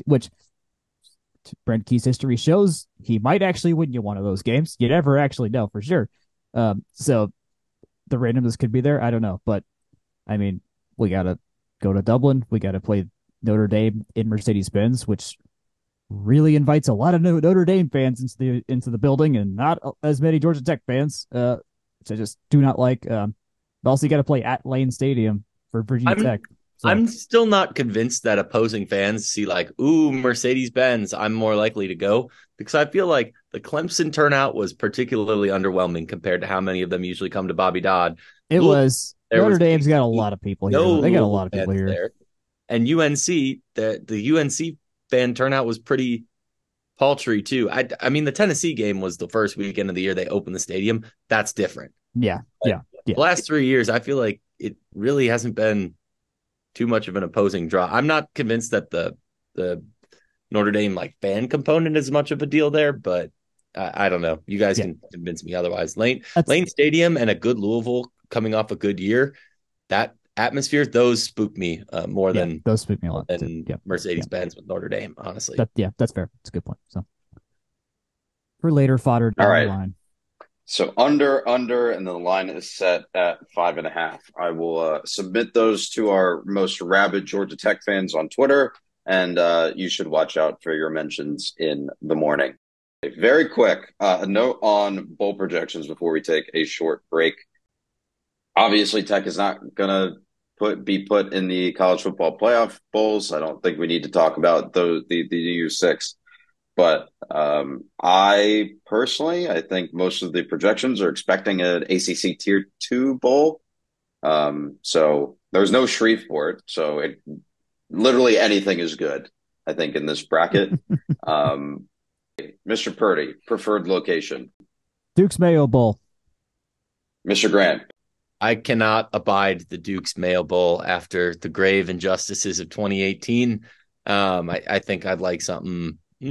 Which Brent Key's history shows he might actually win you one of those games. You never actually know for sure. So the randomness could be there. I don't know, but I mean, we gotta go to Dublin. We gotta play Notre Dame in Mercedes-Benz, which really invites a lot of Notre Dame fans into the building, and not as many Georgia Tech fans, which I just do not like. Also, you got to play at Lane Stadium for Virginia Tech. So. I'm still not convinced that opposing fans see ooh, Mercedes-Benz, I'm more likely to go, because I feel like The Clemson turnout was particularly underwhelming compared to how many of them usually come to Bobby Dodd. It was Notre Dame's got a basically lot of people here. no They got a Louisville lot of people fans here. there. And UNC, the UNC fan turnout was pretty paltry too. I mean, the Tennessee game was the first weekend of the year they opened the stadium. That's different. Yeah, But yeah, yeah. the last 3 years, I feel like it really hasn't been too much of an opposing draw. I'm not convinced that the Notre Dame like fan component is much of a deal there, but I don't know. You guys Yeah. can convince me otherwise. Lane Stadium and a good Louisville coming off a good year. That atmosphere, those spook me more than those spook me a lot. than Mercedes-Benz with Notre Dame, honestly. That's fair. It's a good point. So for later fodder down the line. So under, and the line is set at 5.5. I will submit those to our most rabid Georgia Tech fans on Twitter, and you should watch out for your mentions in the morning. Very quick, a note on bowl projections before we take a short break. Obviously, Tech is not going to be put in the college football playoff bowls. I don't think we need to talk about the U6. But I think most of the projections are expecting an ACC Tier 2 bowl. So there's no Shreveport. So literally anything is good, I think, in this bracket. Mr. Purdy, preferred location. Duke's Mayo Bowl. Mr. Grant. I cannot abide the Duke's Mayo Bowl after the grave injustices of 2018. I think I'd like something. I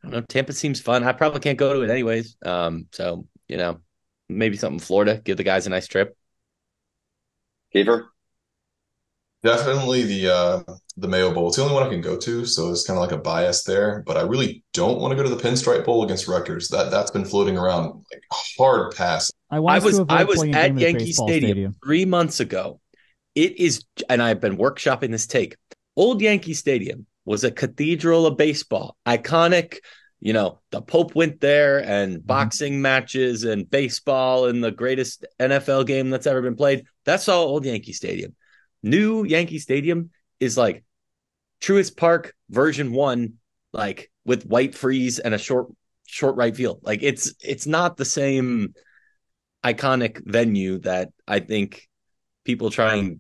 don't know. Tampa seems fun. I probably can't go to it anyways. So, maybe something Florida. Give the guys a nice trip. Kieffer? Definitely the Mayo Bowl. It's the only one I can go to, so it's kind of like a bias there. But I really don't want to go to the Pinstripe Bowl against Rutgers. That's been floating around like hard pass. I was at Yankee Stadium 3 months ago. It is, and I've been workshopping this take. Old Yankee Stadium was a cathedral of baseball. Iconic, the Pope went there, and boxing matches and baseball and the greatest NFL game that's ever been played. That's all Old Yankee Stadium. New Yankee Stadium is like Truist Park version 1, like with white frieze and a short right field. Like it's not the same iconic venue that I think people try and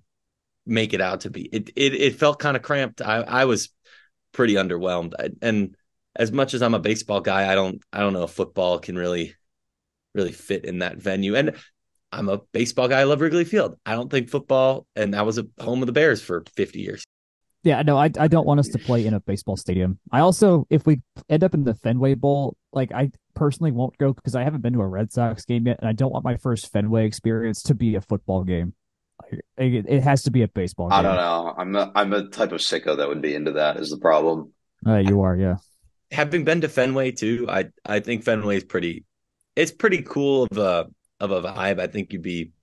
make it out to be. It felt kind of cramped. I was pretty underwhelmed. And as much as I'm a baseball guy, I don't know if football can really fit in that venue. And I'm a baseball guy. I love Wrigley Field. I don't think football, and I was a home of the Bears for 50 years. Yeah, no, I don't want us to play in a baseball stadium. I also, if we end up in the Fenway Bowl, like I personally won't go because I haven't been to a Red Sox game yet, and I don't want my first Fenway experience to be a football game. It has to be a baseball game. I don't know. I'm a type of sicko that would be into that is the problem. You are, yeah. Having been to Fenway too, I think Fenway is pretty cool of a vibe. I think you'd be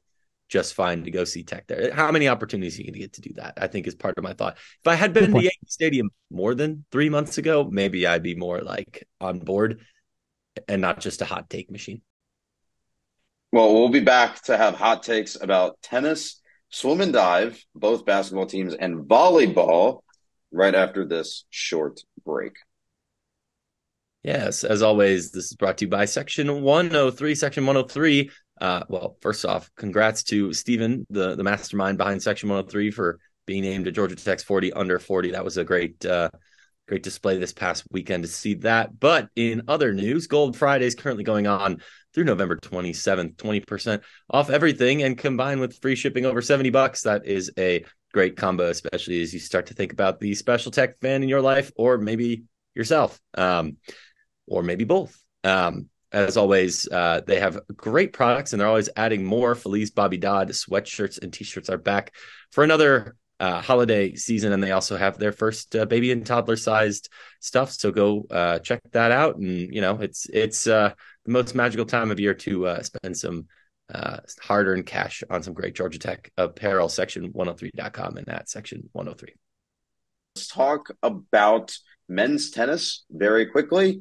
just fine to go see Tech there. How many opportunities are you going to get to do that? I think is part of my thought. If I had been to Yankee Stadium more than 3 months ago, maybe I'd be more like on board and not just a hot take machine. Well, we'll be back to have hot takes about tennis, swim and dive, both basketball teams, and volleyball right after this short break. Yes, as always, this is brought to you by Section 103. Section 103. Well, first off, congrats to Steven, the mastermind behind Section 103, for being named to Georgia Tech's 40 under 40. That was a great display this past weekend to see that. But in other news, Gold Friday is currently going on through November 27th, 20% off everything, and combined with free shipping over $70. That is a great combo, especially as you start to think about the special Tech fan in your life, or maybe yourself, or maybe both. As always, they have great products, and they're always adding more. Feliz Bobby Dodd sweatshirts and T-shirts are back for another holiday season, and they also have their first baby and toddler sized stuff. So go check that out. And it's the most magical time of year to spend some hard-earned cash on some great Georgia Tech apparel. Section103.com and at Section 103. Let's talk about men's tennis very quickly.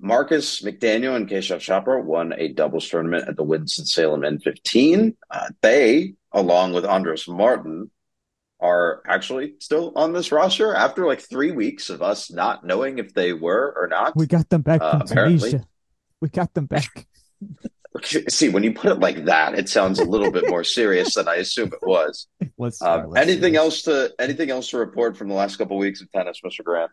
Marcus McDaniel and Keshav Chopra won a doubles tournament at the Winston-Salem N15. They, along with Andres Martin, are actually still on this roster after like 3 weeks of us not knowing if they were or not. We got them back from Apparently, Tunisia. We got them back. see, when you put it like that, it sounds a little bit more serious than I assume it was. Let's far less Anything serious. else to report from the last couple of weeks of tennis, Mr. Grant?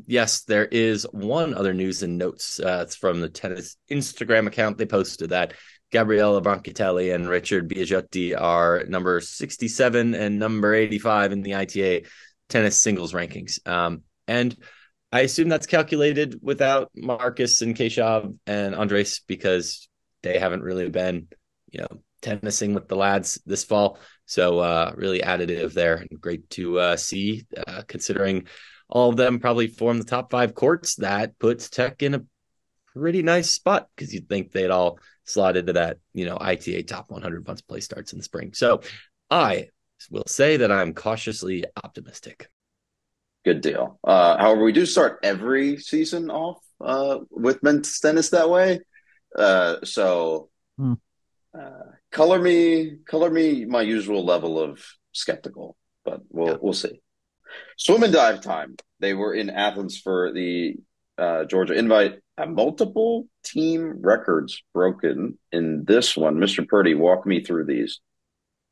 Yes, there is one other news and notes. It's from the tennis Instagram account. They posted that Gabriele Brancatelli and Richard Biagiotti are number 67 and number 85 in the ITA tennis singles rankings. And I assume that's calculated without Marcus and Keshav and Andres because they haven't really been, tennising with the lads this fall. So really additive there and great to see, considering all of them probably form the top 5 courts. That puts Tech in a pretty nice spot because you'd think they'd all slot into that, ITA top 100 once play starts in the spring. So I will say that I'm cautiously optimistic. Good deal. However, we do start every season off with men's tennis that way. So Hmm. color me my usual level of skeptical, but we'll see. Swim and dive time. They were in Athens for the Georgia Invite. Multiple team records broken in this one. Mr. Purdy, walk me through these.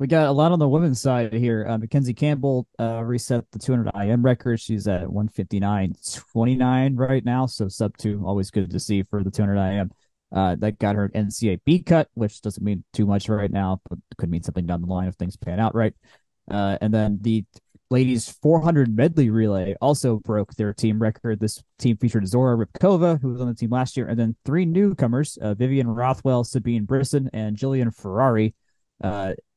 We got a lot on the women's side here. Mackenzie Campbell reset the 200 IM record. She's at 159.29 right now, so sub 2. Always good to see for the 200 IM. That got her an NCAA cut, which doesn't mean too much right now, but could mean something down the line if things pan out right. And then the ladies 400 medley relay also broke their team record. This team featured Zora Rybkova, who was on the team last year, and then 3 newcomers, Vivian Rothwell, Sabine Brisson, and Jillian Ferrari.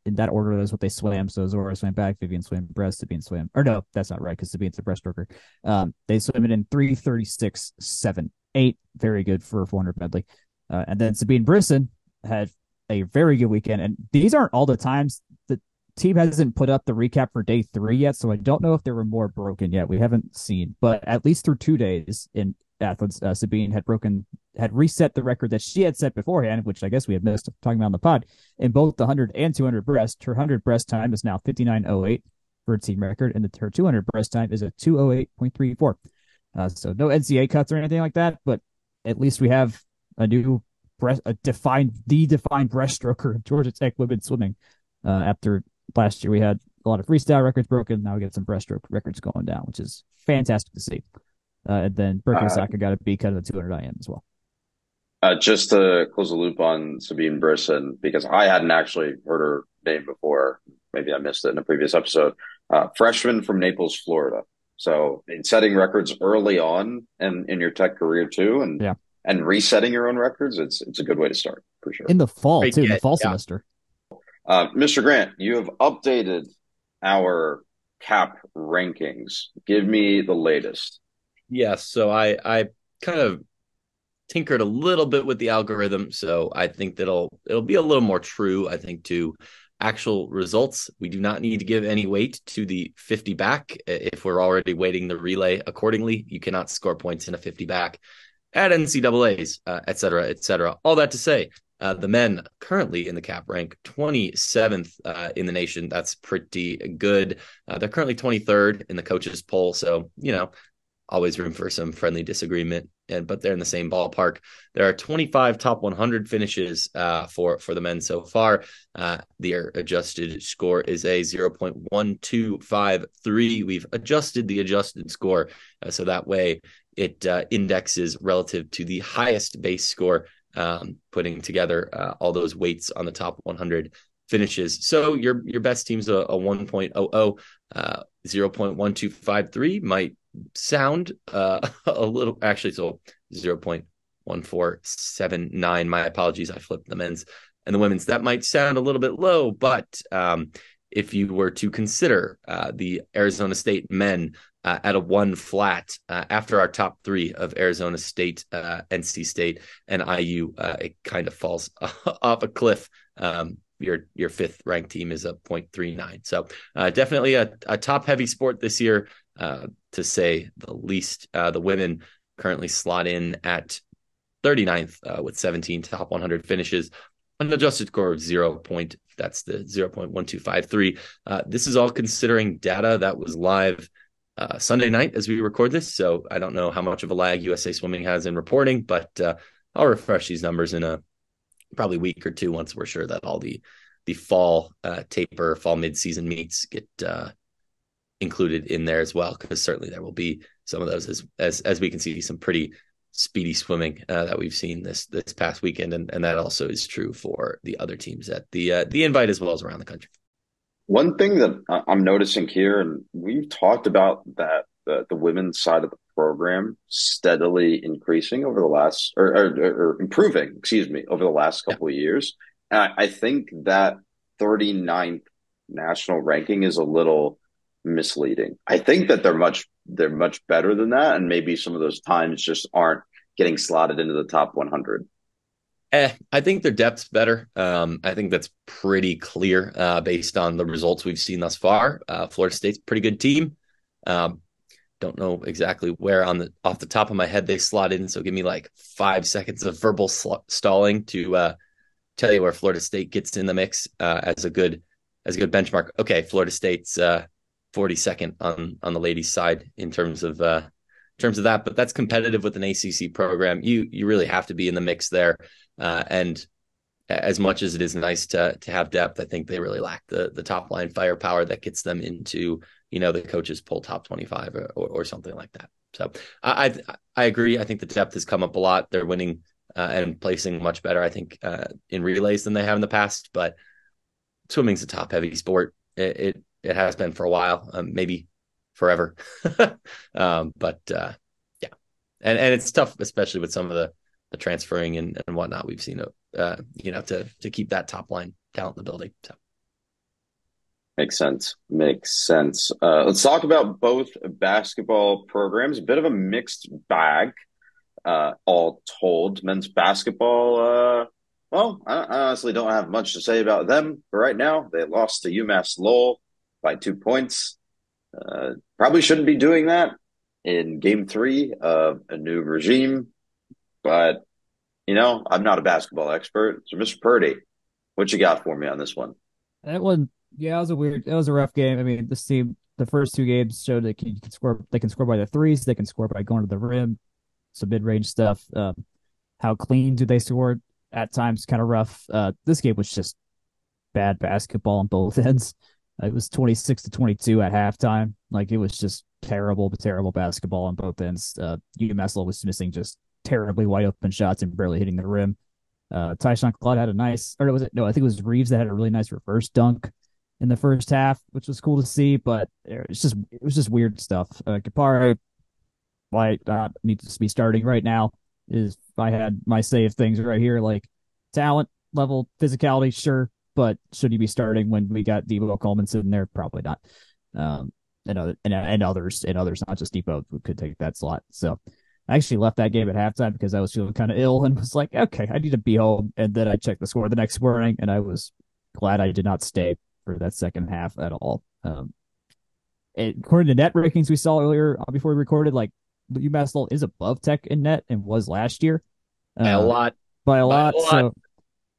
In that order, that's what they swam. So Zora swam back, Vivian swam breast, Sabine swam. Or no, that's not right because Sabine's a breaststroker. They swam it in 3:36.78. Very good for a 400 medley. And then Sabine Brisson had a very good weekend. And these aren't all the times. The team hasn't put up the recap for day 3 yet, so I don't know if there were more broken yet. We haven't seen, but at least through 2 days in Athens, Sabine had reset the record that she had set beforehand, which I guess we had missed talking about on the pod, in both the 100 and 200 breast. Her 100 breast time is now 59.08 for a team record, and her 200 breast time is a 2:08.34. So no NCAA cuts or anything like that, but at least we have a new defined breaststroker of Georgia Tech women's swimming. After last year, we had a lot of freestyle records broken. Now we get some breaststroke records going down, which is fantastic to see. And then Berkeley Osaka got a B cut of the 200 IM as well. Just to close the loop on Sabine Brisson, because I hadn't actually heard her name before. Maybe I missed it in a previous episode. Freshman from Naples, Florida. So in setting records early on and in your Tech career too, and resetting your own records, it's a good way to start for sure. In the fall too, in the fall semester. Mr. Grant, you have updated our cap rankings. Give me the latest. Yes, so I kind of tinkered a little bit with the algorithm, so I think it'll be a little more true, I think, to actual results. We do not need to give any weight to the 50 back if we're already weighting the relay accordingly. You cannot score points in a 50 back at NCAAs, et cetera, et cetera. All that to say, the men currently in the cap rank 27th in the nation. That's pretty good. They're currently 23rd in the coaches poll, so always room for some friendly disagreement, but they're in the same ballpark. There are 25 top 100 finishes for the men so far. Their adjusted score is a 0.1253. We've adjusted the adjusted score so that way it indexes relative to the highest base score, putting together all those weights on the top 100 finishes. So your best team's a 1.00, 0.1253 might sound a little, actually, so 0.1479. My apologies, I flipped the men's and the women's. That might sound a little bit low, but if you were to consider the Arizona State men at a 1 flat after our top 3 of Arizona State, NC State, and IU, it kind of falls off a cliff. Your 5th ranked team is a 0.39. So definitely a top heavy sport this year, to say the least. The women currently slot in at 39th with 17 top 100 finishes, an adjusted score of That's the 0.1253. This is all considering data that was live Sunday night as we record this. So I don't know how much of a lag USA Swimming has in reporting, but I'll refresh these numbers in a probably week or two once we're sure that all the fall taper, fall mid-season meets get included in there as well, because certainly there will be some of those as we can see some pretty speedy swimming that we've seen this past weekend, and that also is true for the other teams at the invite as well as around the country. One thing that I'm noticing here, and we've talked about that the women's side of the program steadily increasing over the last or improving, excuse me, over the last couple of years. And I think that 39th national ranking is a little misleading. I think that they're much better than that, and maybe some of those times just aren't getting slotted into the top 100. I think their depth's better. I think that's pretty clear based on the results we've seen thus far. Florida State's a pretty good team. Don't know exactly where off the top of my head they slot in, so give me like 5 seconds of verbal stalling to tell you where Florida State gets in the mix as a good benchmark. Okay, Florida State's 42nd on the ladies' side in terms of that, but that's competitive with an ACC program. You really have to be in the mix there, and as much as it is nice to have depth, I think they really lack the top line firepower that gets them into the coaches poll top 25 or something like that. So I agree. I think the depth has come up a lot. They're winning and placing much better, I think, in relays than they have in the past. But swimming's a top heavy sport. It has been for a while, maybe forever. But yeah, and it's tough, especially with some of the transferring and whatnot we've seen, to keep that top line talent in the building. So. Makes sense. Let's talk about both basketball programs. A bit of a mixed bag, all told. Men's basketball, well, I honestly don't have much to say about them for right now. They lost to UMass Lowell by 2 points. Probably shouldn't be doing that in game 3 of a new regime. But, I'm not a basketball expert. So, Mr. Purdy, what you got for me on this one? That one, yeah, it was a rough game. I mean, this team, the first 2 games showed that you can score. They can score by the threes. They can score by going to the rim. Some mid-range stuff. How clean do they score? At times, kind of rough. This game was just bad basketball on both ends. It was 26-22 at halftime. Like, it was just terrible basketball on both ends. UMass Lowell was missing just terribly wide open shots and barely hitting the rim. Tyshawn Claude had a nice, or was it? No, I think it was Reeves that had a really nice reverse dunk in the first half, which was cool to see. But it was just weird stuff. Kapara might not need to be starting right now. If I had my say of things right here, like talent level, physicality, sure, but should he be starting when we got Debo Coleman sitting there? Probably not. And others, not just Debo, who could take that slot. So I actually left that game at halftime because I was feeling kind of ill and was like, okay, I need to be home. And then I checked the score the next morning, and I was glad I did not stay for that second half at all. According to net rankings we saw earlier before we recorded, like UMass Lowell is above Tech in net and was last year. By a lot. So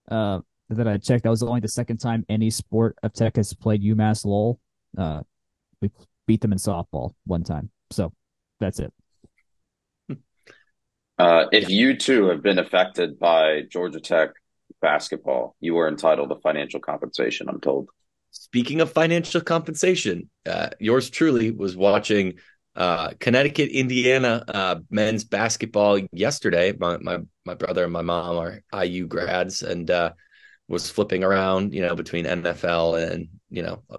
then I checked. That was only the second time any sport of Tech has played UMass Lowell. We beat them in softball one time. So that's it. If you too have been affected by Georgia Tech basketball, you are entitled to financial compensation, I'm told. Speaking of financial compensation, yours truly was watching Connecticut, Indiana men's basketball yesterday. My brother and my mom are IU grads, and was flipping around, between NFL and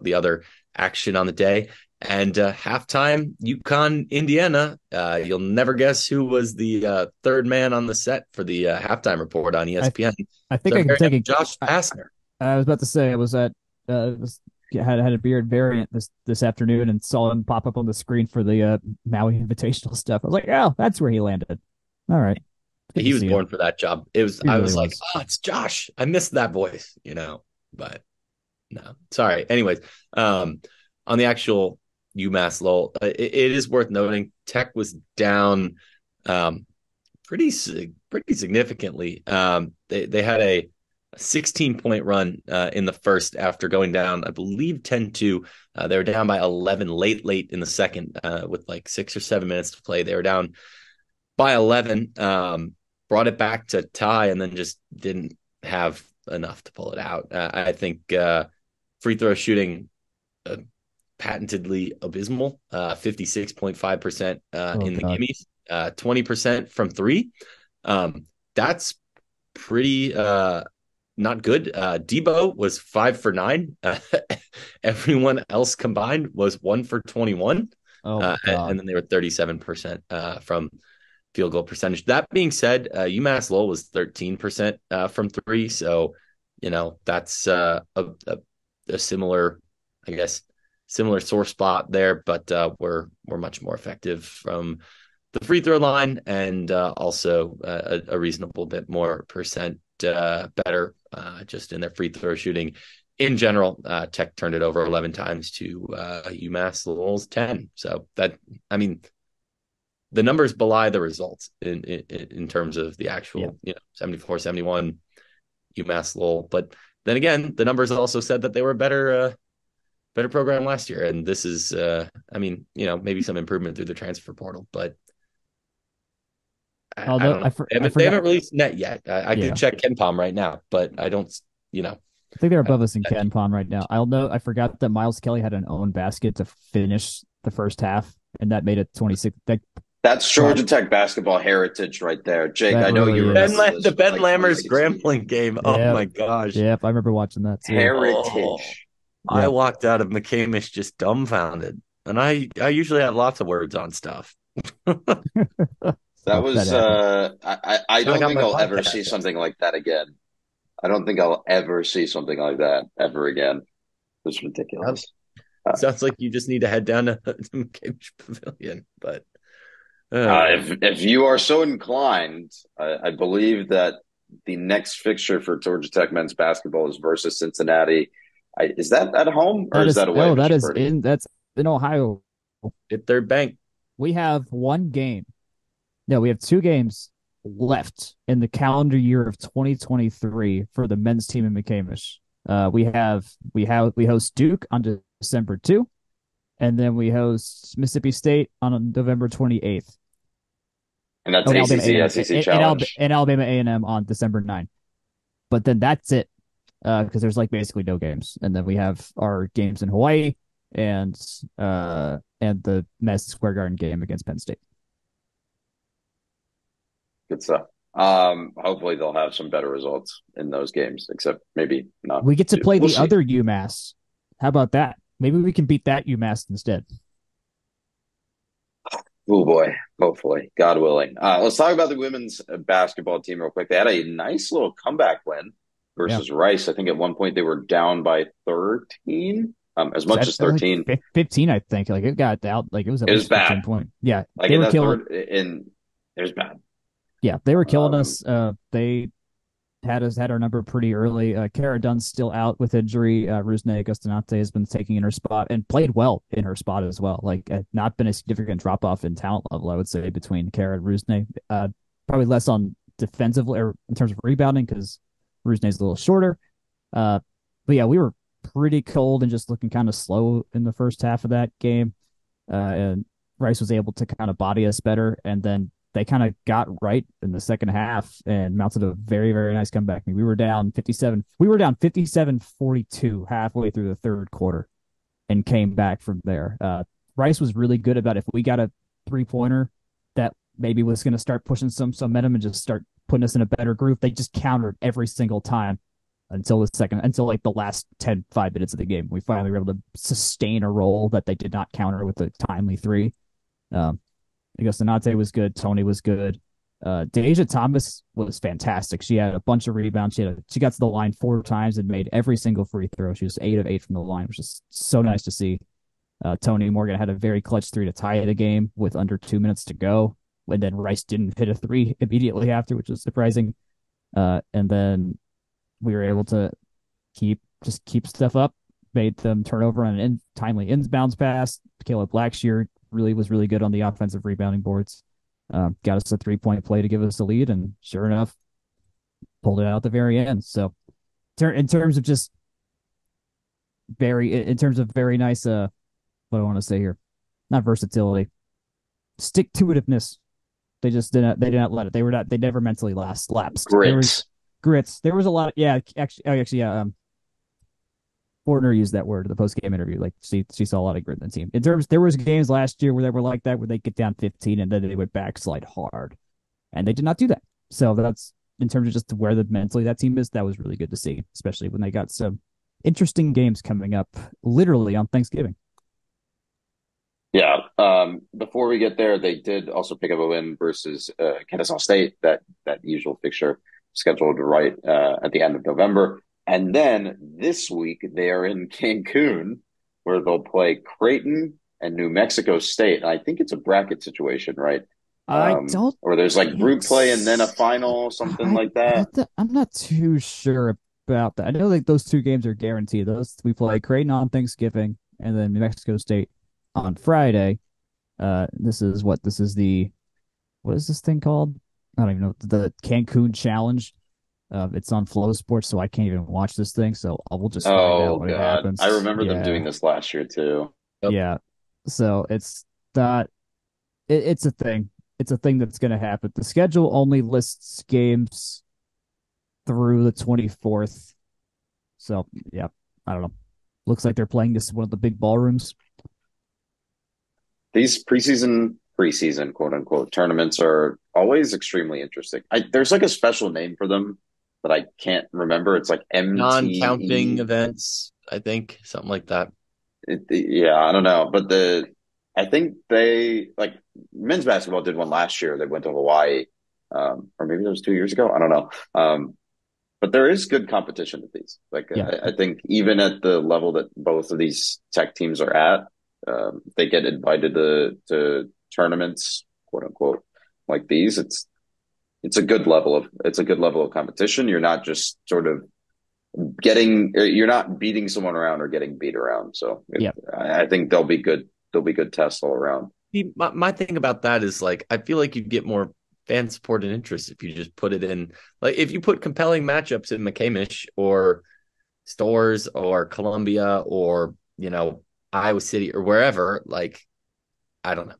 the other action on the day. And halftime, UConn, Indiana. You'll never guess who was the third man on the set for the halftime report on ESPN. I think I can take it. Josh Pastner. I was about to say I was at had a beard variant this afternoon and saw him pop up on the screen for the Maui Invitational stuff. I was like, oh, that's where he landed. All right. He was born for that job. I was really like, oh, it's Josh. I missed that voice, but no, sorry. Anyways, on the actual UMass Lowell, it is worth noting Tech was down pretty significantly. They had 16-point run in the first after going down, I believe 10-2. They were down by 11 late in the second with like 6 or 7 minutes to play. They were down by 11, brought it back to tie, and then just didn't have enough to pull it out. I think free throw shooting patentedly abysmal, 56.5% in the God. gimmies, 20% from three. That's pretty not good. Debo was 5 for 9. Everyone else combined was 1 for 21. Oh my God. And then they were 37% from field goal percentage. That being said, UMass Lowell was 13% from three. So, that's a similar, I guess, similar sore spot there, but we're much more effective from the free throw line, and also a reasonable bit more percent better just in their free throw shooting. In general, Tech turned it over 11 times to UMass Lowell's 10. So that, I mean, the numbers belie the results in terms of the actual, 74-71 UMass Lowell. But then again, the numbers also said that they were better program last year, and this is, maybe some improvement through the transfer portal, but I don't know. They haven't released net yet. I could check KenPom right now, but I don't, I think they're above us in KenPom right now. I forgot that Miles Kelly had an own basket to finish the first half, and that made it 26. That's Georgia Tech basketball heritage right there. Jake, I know you remember the Ben Lammers scrambling game. Oh my gosh. Yep, I remember watching that too. Heritage. I walked out of McCamish just dumbfounded. And I usually have lots of words on stuff. That was I don't think I'll ever see something like that again. I don't think I'll ever see something like that ever again. It's ridiculous. Sounds like you just need to head down to McCamish Pavilion, but if you are so inclined, I believe that the next fixture for Georgia Tech men's basketball is versus Cincinnati. Is that at home or is that away? No, that's in Ohio. At Third Bank. We have one game. No, we have two games left in the calendar year of 2023 for the men's team in McCamish. We host Duke on December 2, and then we host Mississippi State on November 28th. And that's ACC, SEC challenge. And Alabama A&M on December 9. But then that's it, because there's like basically no games. And then we have our games in Hawaii and the Madison Square Garden game against Penn State. Good stuff. Hopefully they'll have some better results in those games, except maybe not. We get to play the other UMass. How about that? Maybe we can beat that UMass instead. Oh boy, hopefully, God willing. Let's talk about the women's basketball team real quick. They had a nice little comeback win versus Rice. I think at one point they were down by 13, as much as 13. Like 15, I think. Like it got out. Like it was at least 15 point. Yeah, like they were killing. It was bad. Yeah, they were killing us. They had our number pretty early. Kara Dunn's still out with injury. Rusne Agustinante has been taking in her spot and played well in her spot as well. Like, not been a significant drop off in talent level, I would say, between Kara and Rusne. Probably less on defensively or in terms of rebounding because Rusne's a little shorter. But yeah, we were pretty cold and just looking kind of slow in the first half of that game. And Rice was able to kind of body us better, and then they kind of got right in the second half and mounted a very, very nice comeback. I mean, we were down 57-42 halfway through the third quarter and came back from there. Rice was really good about if we got a 3-pointer that maybe was going to start pushing some momentum and just start putting us in a better groove. They just countered every single time until like the last 5 minutes of the game. We finally were able to sustain a roll that they did not counter with a timely 3. Agustinante was good. Tony was good. Deja Thomas was fantastic. She had a bunch of rebounds. She got to the line 4 times and made every single free throw. She was 8 of 8 from the line, which is so nice to see. Tony Morgan had a very clutch 3 to tie the game with under 2 minutes to go. And then Rice didn't hit a 3 immediately after, which was surprising. And then we were able to keep stuff up, made them turn over on an timely inbounds pass. Caleb Blackshear was really good on the offensive rebounding boards. Got us a 3-point play to give us the lead, and sure enough, pulled it out at the very end. So In terms of just in terms of very nice what do I want to say here? Not versatility. Stick to itiveness. They did not let it. They never mentally lapsed. There was Grit. grits. There was a lot of, yeah, actually yeah, Fortner used that word in the post game interview. Like she saw a lot of grit in the team. In terms, there was games last year where they were like that, where they get down 15 and then they would backslide hard, and they did not do that. So that's in terms of just where the mentally that team is. That was really good to see, especially when they got some interesting games coming up, literally on Thanksgiving. Yeah. Before we get there, they did also pick up a win versus Kennesaw State, that usual fixture scheduled right at the end of November. And then this week they are in Cancun, where they'll play Creighton and New Mexico State. And I think it's a bracket situation, right? I don't Or there's like group think play and then a final, something like that. I'm not too sure about that. I know like those two games are guaranteed. Those we play Creighton on Thanksgiving and then New Mexico State on Friday. This is the what is this thing called? I don't even know. The Cancun Challenge. It's on Flow Sports, so I can't even watch this thing. So we'll just find out Oh when it God. I happens. remember them doing this last year too. Yep. Yeah. So it's that it's a thing. It's a thing that's going to happen. The schedule only lists games through the 24th. So yeah, I don't know. Looks like they're playing this in one of the big ballrooms. These preseason quote unquote tournaments are always extremely interesting. There's like a special name for them that I can't remember. It's like Non-counting MTE. events, I think, something like that. Yeah, I don't know, but I think they like men's basketball did one last year. They went to Hawaii, or maybe that was 2 years ago. I don't know. But there is good competition at these. Like Yeah. I think even at the level that both of these tech teams are at, they get invited to tournaments, quote unquote, like these. It's a good level of competition. You're not just sort of you're not beating someone around or getting beat around. So Yeah. I think they'll be good tests all around. See, my thing about that is like I feel like you'd get more fan support and interest if you just put it in, like if you put compelling matchups in McCamish or Stores or Columbia or Iowa City or wherever. Like I don't know.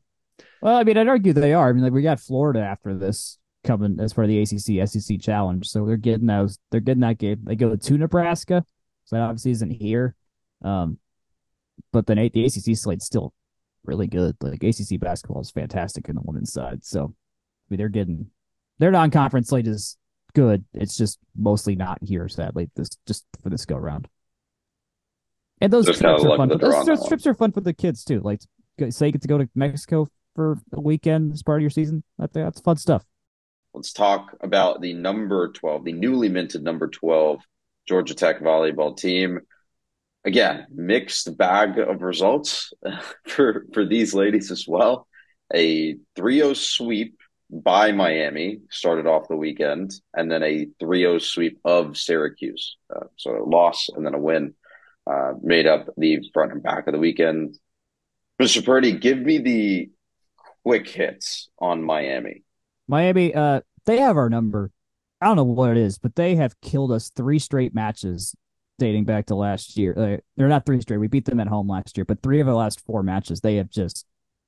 Well, I mean, I'd argue they are. I mean, like we got Florida after this coming as part of the ACC SEC challenge, so they're getting those. They're getting that game. They go to Nebraska, so that obviously isn't here. Um, but then the ACC slate's still really good. Like ACC basketball is fantastic in the women's side. So I mean, they're getting their non-conference slate is good. It's just mostly not here, sadly. This just for this go round. And those Just kind trips of are lucky fun. that But they're on that those one. trips are fun for the kids too. Like say you get to go to Mexico for a weekend as part of your season. That's fun stuff. Let's talk about the number 12, the newly minted number 12 Georgia Tech volleyball team. Again, mixed bag of results for these ladies as well. A 3-0 sweep by Miami started off the weekend, and then a 3-0 sweep of Syracuse. So a loss and then a win made up the front and back of the weekend. Mr. Purdy, give me the quick hits on Miami. Miami, they have our number. I don't know what it is, but they have killed us three straight matches dating back to last year. They're not three straight. We beat them at home last year, but three of the last four matches, they have just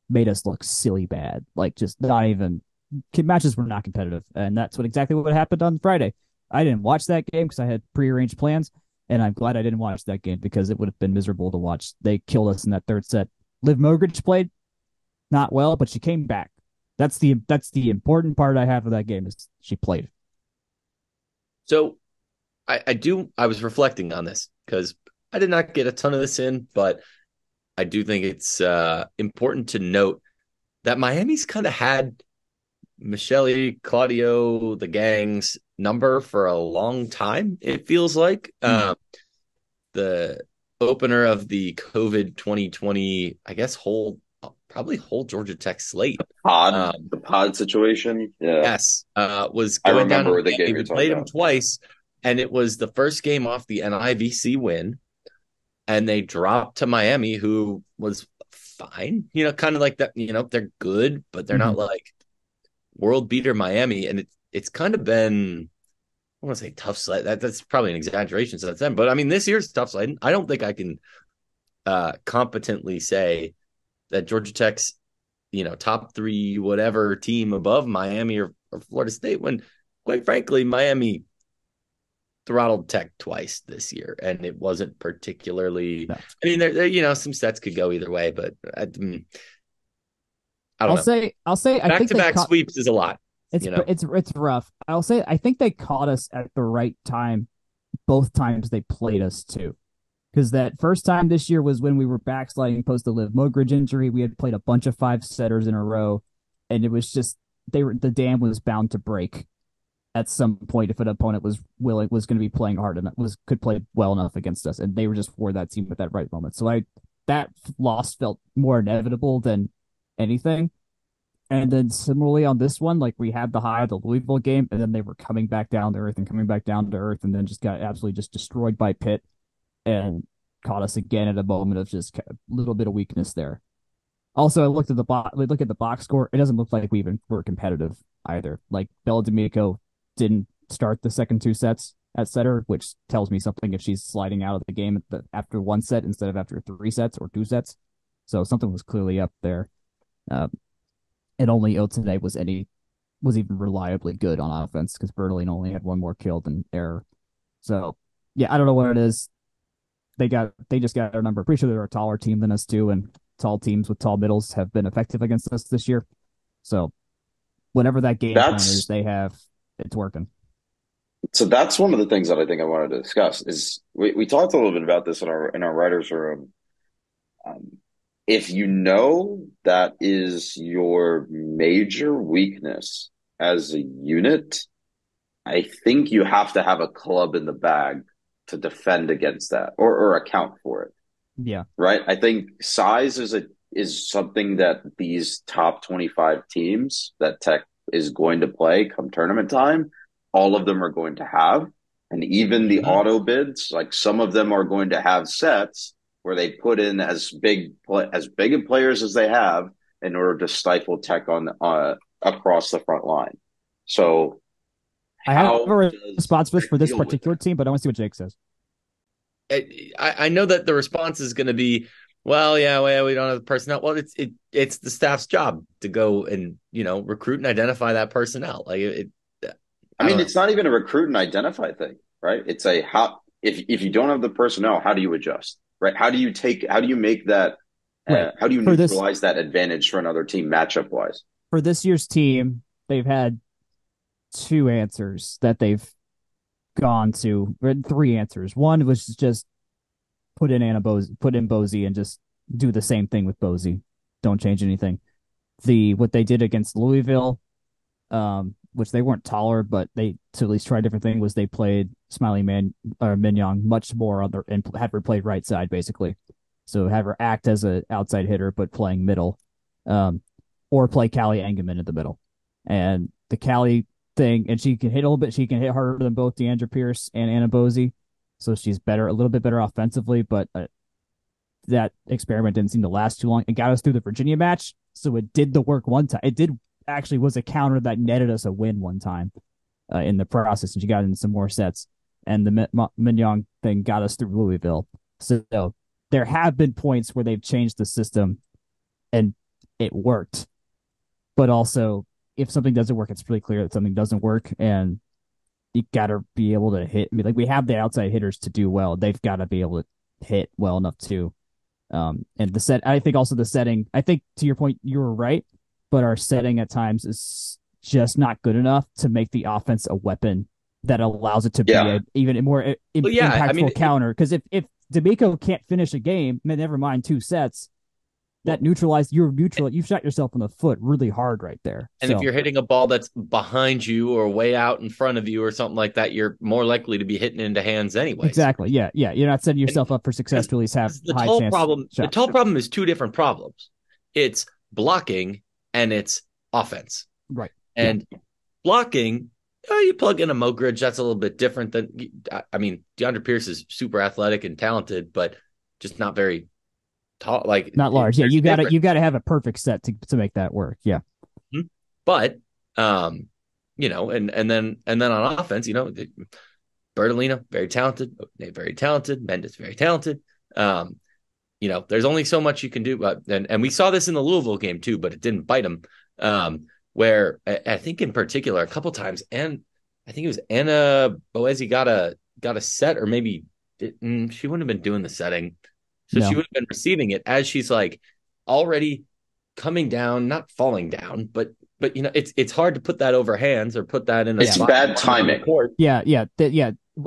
made us look silly bad. Like just not even matches were not competitive, and that's exactly what happened on Friday. I didn't watch that game because I had prearranged plans, and I'm glad I didn't watch that game because it would have been miserable to watch. They killed us in that third set. Liv Mogridge played not well, but she came back. That's the important part I have of that game is she played. So I was reflecting on this because I did not get a ton of this in, but I do think it's important to note that Miami's kind of had Michele, Claudio, the gang's number for a long time. It feels like the opener of the COVID 2020, I guess, probably whole Georgia Tech slate. The pod situation. Yeah. Yes, was I going down. remember the game We you're talking played them about. twice, and it was the first game off the NIVC win, and they dropped to Miami, who was fine. Kind of like that. They're good, but they're not like world beater Miami, and it's kind of been want to say tough sled. That's probably an exaggeration since then. But I mean, this year's tough sled. I don't think I can competently say that Georgia Tech's, top three whatever team above Miami or Florida State, when quite frankly, Miami throttled Tech twice this year, and it wasn't particularly. No. I mean, there some sets could go either way, but I don't I'll know. say I Back think to they back sweeps is a lot. it's rough. I'll say I think they caught us at the right time both times they played us too. Because that first time this year was when we were backsliding post the Liv Mogridge injury. We had played a bunch of 5-setters in a row, and it was just the dam was bound to break at some point if an opponent was going to be playing hard and could play well enough against us, and they were just for that team at that right moment. So that loss felt more inevitable than anything. And then similarly on this one, like we had the high of the Louisville game, and then they were coming back down to earth, and then just got absolutely just destroyed by Pitt and caught us again at a moment of just a little bit of weakness there. Also, I look at the box score. It doesn't look like we even were competitive either. Like Bella D'Amico didn't start the second two sets at setter, which tells me something if she's sliding out of the game after one set instead of after 3 sets or 2 sets. So something was clearly up there. And only Otene was even reliably good on offense because Berlin only had one more kill than error. So yeah, I don't know what it is. They just got our number. Pretty sure they're a taller team than us too, and tall teams with tall middles have been effective against us this year. So whatever that game plan is they have, it's working. So that's one of the things that I think I wanted to discuss is we talked a little bit about this in our writers' room. If you know that is your major weakness as a unit, I think you have to have a club in the bag to defend against that or account for it. Yeah. Right. I think size is something that these top 25 teams that Tech is going to play come tournament time, all of them are going to have. And even the auto bids, like some of them are going to have sets where they put in as big of players as they have in order to stifle Tech on across the front line. So I have a response for this particular team, but I want to see what Jake says. I know that the response is going to be, well, yeah, we don't have the personnel. Well, it's the staff's job to go and recruit and identify that personnel. Like I mean, it's not even a recruit and identify thing, right? It's if you don't have the personnel, how do you adjust, right? How do you make that? Right. How do you neutralize that advantage for another team matchup wise? For this year's team, they've had 2 answers that they've gone to, or 3 answers. One was just put in Bozy and just do the same thing with Bozy. Don't change anything. What they did against Louisville, which they weren't taller, but they to at least try a different thing, was they played Mignon much more on and had her play right side basically. So have her act as an outside hitter, but playing middle, or play Callie Engelman in the middle. And the Callie thing, and she can hit a little bit. She can hit harder than both Deandra Pierce and Anna Bozy, so she's a little bit better offensively. But that experiment didn't seem to last too long. It got us through the Virginia match, so it did the work one time. It did actually was a counter that netted us a win one time in the process, and she got in some more sets. And the Mignon thing got us through Louisville. So there have been points where they've changed the system, and it worked. But also, if something doesn't work, it's pretty clear that something doesn't work, and you got to be able to hit. I mean, like we have the outside hitters to do well. They've got to be able to hit well enough too. And I think also the setting, I think to your point, you were right, but our setting at times is just not good enough to make the offense a weapon that allows it to be even more impactful counter. Because if D'Amico can't finish a game, never mind 2 sets, you've shot yourself in the foot really hard right there. And if you're hitting a ball that's behind you or way out in front of you or something like that, you're more likely to be hitting into hands anyway. Exactly. Yeah. You're not setting yourself up for success to at least have the tall problem. The tall problem is 2 different problems. It's blocking and it's offense. Right. And blocking, you plug in a Mogridge, that's a little bit different than. I mean, Deandra Pierce is super athletic and talented, but just not very tall, like not large. Yeah, you got to have a perfect set to make that work. Yeah. But and then on offense, Bertolino, very talented, very talented, Mendes, very talented. There's only so much you can do. And we saw this in the Louisville game too, but it didn't bite them. Where I think in particular, a couple times, and I think it was Anna Boezi got a set, or maybe she wouldn't have been doing the setting. So No. she would have been receiving it as she's like already coming down, not falling down, but it's hard to put that over hands or put that in a It's spot bad on the timing. court.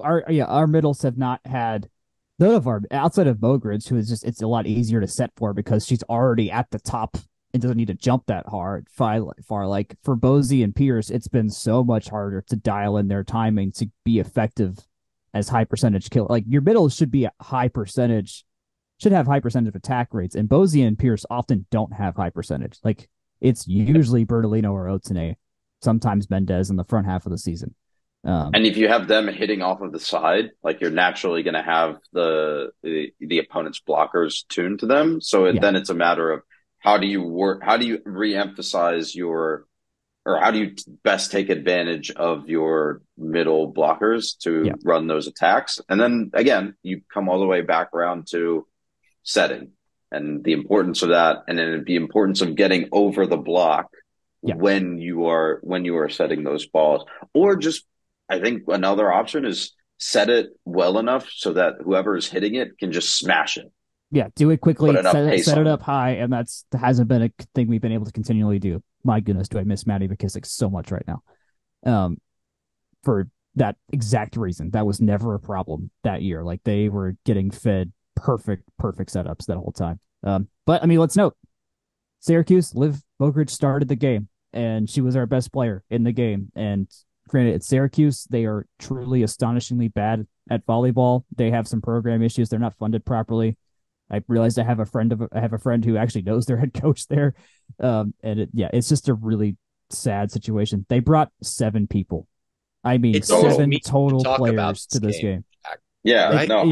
Our middles have not had none of our outside of Mogridge, who is just it's a lot easier to set for because she's already at the top and doesn't need to jump that far. Like for Bozy and Pierce, it's been so much harder to dial in their timing to be effective as high percentage kill. Like your middles should be a high percentage, should have high percentage of attack rates, and Bozy and Pierce often don't have high percentage. Like it's usually Bertolino or Otene, sometimes Mendez in the front half of the season. And if you have them hitting off of the side, like you're naturally going to have the opponent's blockers tuned to them. So then it's a matter of how do you reemphasize or how do you best take advantage of your middle blockers to run those attacks? And then again, you come all the way back around to setting and the importance of that, and then the importance of getting over the block when you are setting those balls, or just. I think another option is set it well enough so that whoever is hitting it can just smash it. Yeah, do it quickly, set it up high, and that hasn't been a thing we've been able to continually do. My goodness, do I miss Maddie McKissick so much right now. For that exact reason. That was never a problem that year. Like they were getting fed perfect setups that whole time. But I mean, let's note, Syracuse, Liv Mogridge started the game, and she was our best player in the game, and granted, at Syracuse, they are truly astonishingly bad at volleyball. They have some program issues. They're not funded properly. I realized I have a friend who actually knows their head coach there. It's just a really sad situation. They brought 7 people. I mean, it's 7 total players to this game. Yeah, right? No,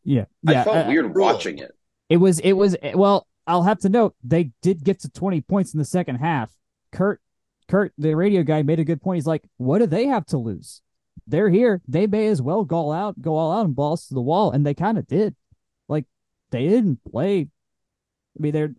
yeah. I felt weird watching it. It was, well, I'll have to note, they did get to 20 points in the second half. Kurt, the radio guy, made a good point. He's like, what do they have to lose? They're here. They may as well go all out and balls to the wall. And they kind of did. Like, they didn't play. The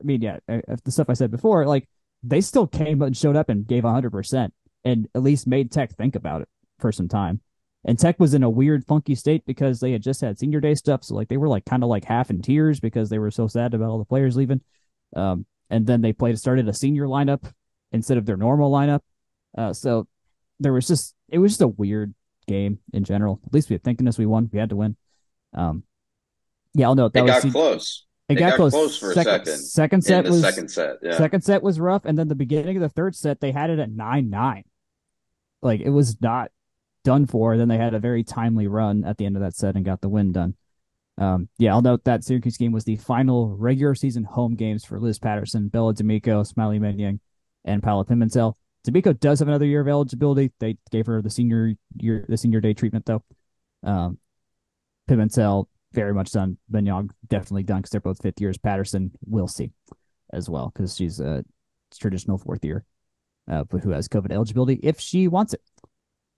stuff I said before, like, they still came and showed up and gave 100% and at least made Tech think about it for some time. And Tech was in a weird, funky state because they had just had senior day stuff. So, like, they were, like, kind of like half in tears because they were so sad about all the players leaving. And then they started a senior lineup instead of their normal lineup. So it was just a weird game in general. At least we had thinking we won. We had to win. I'll note that got close. It got close for a second. Second set Second set was rough, and then the beginning of the third set they had it at 9-9. Like it was not done for. Then they had a very timely run at the end of that set and got the win done. I'll note that Syracuse game was the final regular season home games for Liz Patterson, Bella D'Amico, Smiley Menyang, and Paula Pimentel. D'Amico does have another year of eligibility. They gave her the senior day treatment though. Pimentel very much done. Menyang definitely done because they're both 5th years. Patterson, we'll see as well because she's a traditional 4th year, but who has COVID eligibility if she wants it.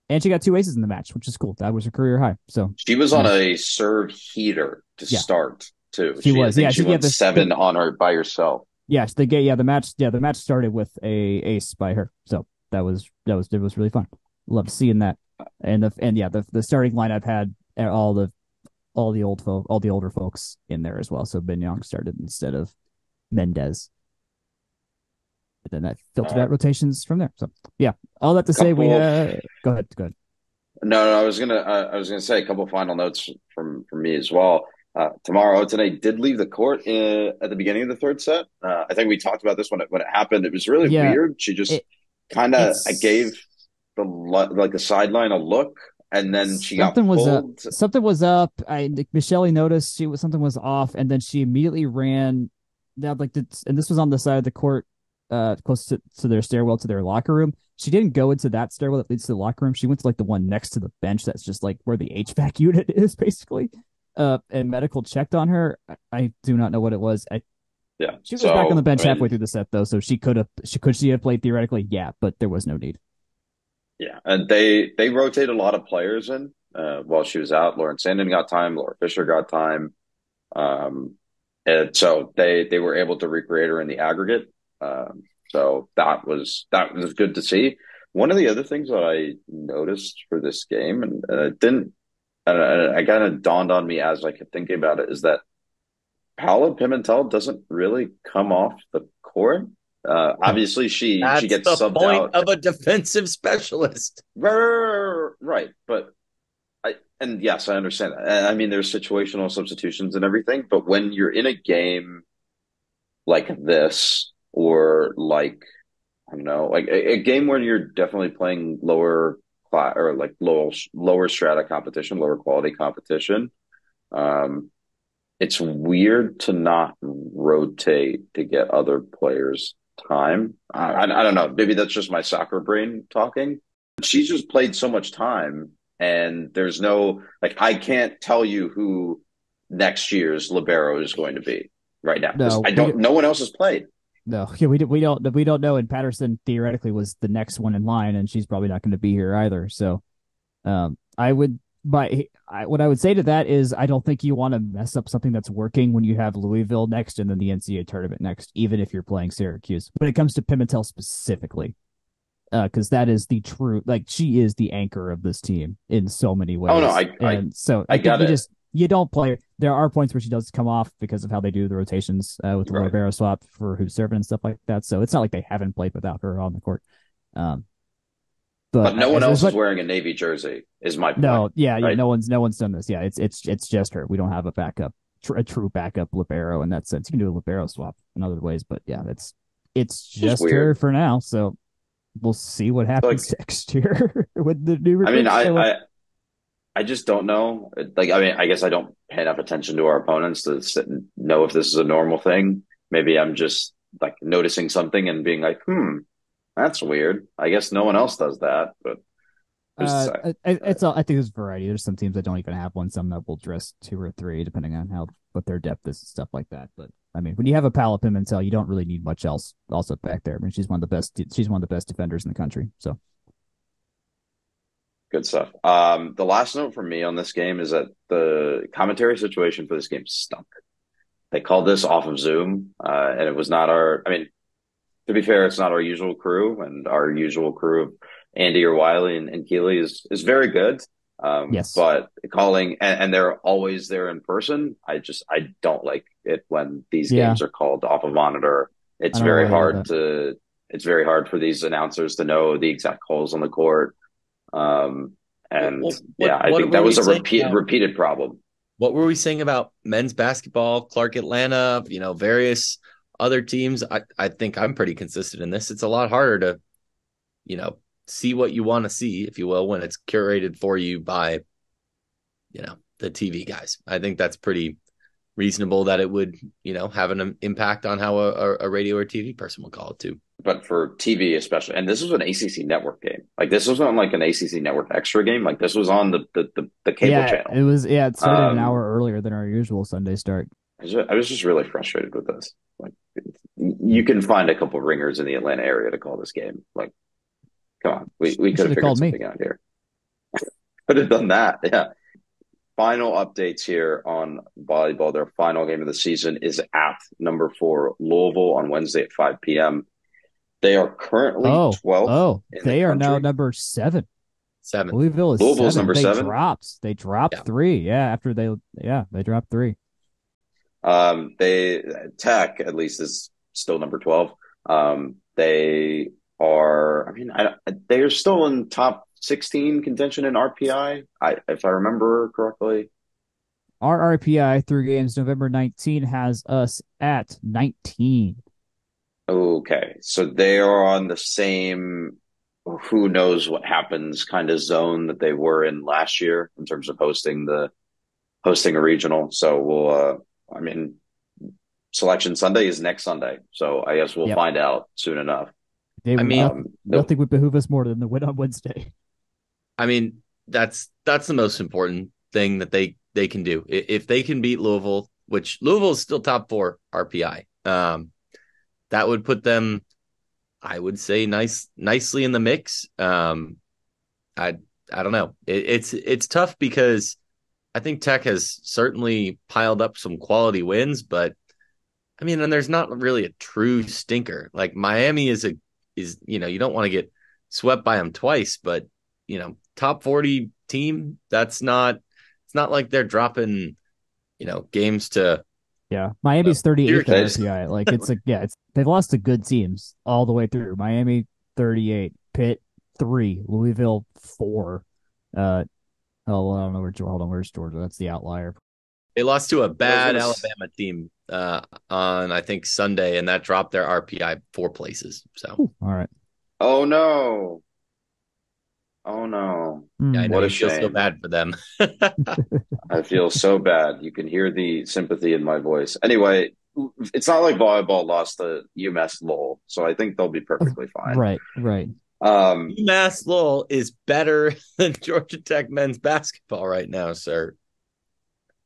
And she got 2 aces in the match, which is cool. That was her career high. So she was on a serve heater to start too. She was. She went 7 on her by herself. Yes, the match started with a ace by her, so it was really fun. Loved seeing that, and the starting lineup had all the older folks in there as well. So Menyang started instead of Mendez, but then that filtered out rotations from there. So all that to say, we go ahead. No, I was gonna say a couple final notes from me as well. Tomorrow Otene did leave the court at the beginning of the third set. I think we talked about this when it happened. It was really weird. She just kind of gave the sideline a look, and then she got pulled. Something was up. Michelle noticed something was off, and then she immediately ran down and this was on the side of the court, close to their stairwell to their locker room. She didn't go into that stairwell that leads to the locker room. She went to the one next to the bench. That's just where the HVAC unit is, basically. And medical checked on her. I do not know what it was. She was back on the bench halfway through the set though, so she could have played theoretically, but there was no need. Yeah, and they rotate a lot of players in while she was out. Lauren Sandin got time, Laura Fisher got time, um, and so they were able to recreate her in the aggregate. So that was good to see. One of the other things that I noticed for this game, and it didn't, I kind of dawned on me as I kept thinking about it, is that Paula Pimentel doesn't really come off the court. Obviously, she That's gets the subbed point out. of a defensive specialist. Right. But and yes, I understand that. And I mean, there's situational substitutions and everything, but when you're in a game like this, or like, I don't know, like a game where you're definitely playing lower class or like lower strata competition, lower quality competition, um, it's weird to not rotate to get other players time. I don't know. Maybe that's just my soccer brain talking. She's just played so much time, and there's no, like, I can't tell you who next year's libero is going to be right now because No, I don't. No one else has played. no, yeah, we don't know. And Patterson theoretically was the next one in line, and she's probably not going to be here either. So, I would, what I would say to that is, I don't think you want to mess up something that's working when you have Louisville next and then the NCAA tournament next, even if you're playing Syracuse. When it comes to Pimentel specifically, because that is the true, like, she is the anchor of this team in so many Oh no, ways. And so I I think got it. you don't play. There are points where she does come off because of how they do the rotations with the Right. libero swap for who's serving and stuff like that. So it's not like they haven't played without her on the court. Um, But but no one as else is much wearing a navy jersey, is my point. no, yeah, Right. no one's done this. Yeah, it's just her. We don't have a backup, a true backup libero in that sense. You can do a libero swap in other ways, but yeah, it's Just just her weird. for now. So we'll see what Like, happens next year with the new I mean, recruits show up. I just don't know. Like, I mean, I guess I don't pay enough attention to our opponents to sit and know if this is a normal thing. Maybe I'm just like noticing something and being like, that's weird. I guess no one else does that, but who's to say? It's all. I think there's variety. There's some teams that don't even have one. Some that will dress two or three, depending on how what their depth is and stuff like that. But I mean, when you have a Paula Pimentel, you don't really need much else. Also back there, I mean, she's one of the best. She's one of the best defenders in the country. So Good stuff. The last note for me on this game is that the commentary situation for this game stunk. They called this off of Zoom, and it was not our. I mean, to be fair, it's not our usual crew, and our usual crew of Andy or Wiley and Keeley is very good. yes, But calling and they're always there in person. I don't like it when these yeah, games are called off a monitor. I don't know why they did that. It's very hard for these announcers to know the exact calls on the court. Um, and yeah, I What think were that we was a saying about repeated problem. what were we saying about men's basketball, Clark Atlanta, various other teams? I think I'm pretty consistent in this. It's a lot harder to, see what you want to see, if you will, when it's curated for you by, the TV guys. I think that's pretty reasonable that it would, have an impact on how a radio or TV person would call it too. But for TV especially, and this was an ACC network game. Like this was on like an ACC network extra game. Like this was on the cable Yeah, channel. it was. Yeah, it started an Um, hour earlier than our usual Sunday start. I was just really frustrated with this. Like you can find a couple ringers in the Atlanta area to call this game. Like, come on, we You could should have have figured called me. something out here. Could have done that. Yeah. Final updates here on volleyball. Their final game of the season is at number 4 Louisville on Wednesday at 5 p.m. They are currently Oh, 12th oh, in the they are now country. number 7. 7. Louisville is Louisville's 7. number They 7. dropped. They dropped Yeah. 3. Yeah, after they dropped 3. They Tech at least is still number 12. They are. I mean, they are still in top 16 contention in RPI. If I remember correctly. Our RPI through games November 19 has us at 19. Okay, so they are on the same. Who knows what happens kind of zone that they were in last year in terms of hosting a regional. So we'll. I mean, Selection Sunday is next Sunday, so I guess we'll Yep. find out soon enough. I mean, Nothing would behoove us more than the win on Wednesday. I mean, that's the most important thing that they can do. If they can beat Louisville, which Louisville is still top 4 RPI, that would put them, I would say, nicely in the mix. I don't know. It's tough because I think Tech has certainly piled up some quality wins, but I mean, and there's not really a true stinker. Like Miami is you don't want to get swept by them twice, but top 40 team. It's not like they're dropping games to Yeah, Miami's 38th at Syracuse. RPI. Like it's they've lost to good teams all the way through. Miami 38, Pitt 3, Louisville 4. Oh, well, I don't know hold on, where's Georgia? That's the outlier. They lost to a I was bad gonna. Alabama team on I think Sunday, and that dropped their RPI 4 places. So All right. Oh no! Oh no! yeah, I know What a you feel so shame. bad for them. I feel so bad. You can hear the sympathy in my voice. Anyway, it's not like volleyball lost to UMass Lowell, so I think they'll be perfectly fine. Right, right. UMass Lowell is better than Georgia Tech men's basketball right now, sir.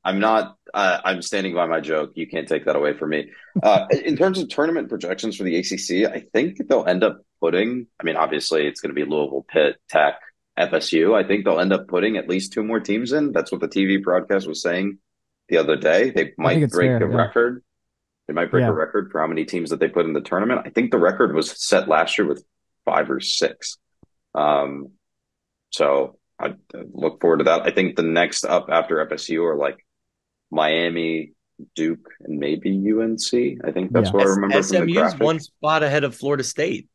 I'm not. I'm standing by my joke. You can't take that away from me. In terms of tournament projections for the ACC, I think they'll end up putting. I mean, obviously, it's going to be Louisville, Pitt, Tech, FSU. I think they'll end up putting at least two more teams in. That's what the TV broadcast was saying the other day. They I think might it's break fair. a Yeah, record. They might break a yeah. record for how many teams that they put in the tournament. I think the record was set last year with five or six. Um, so I look forward to that. I think the next up after FSU are like Miami, Duke, and maybe UNC. I think that's Yeah. what I remember from the SMU's graphic. one spot ahead of Florida State,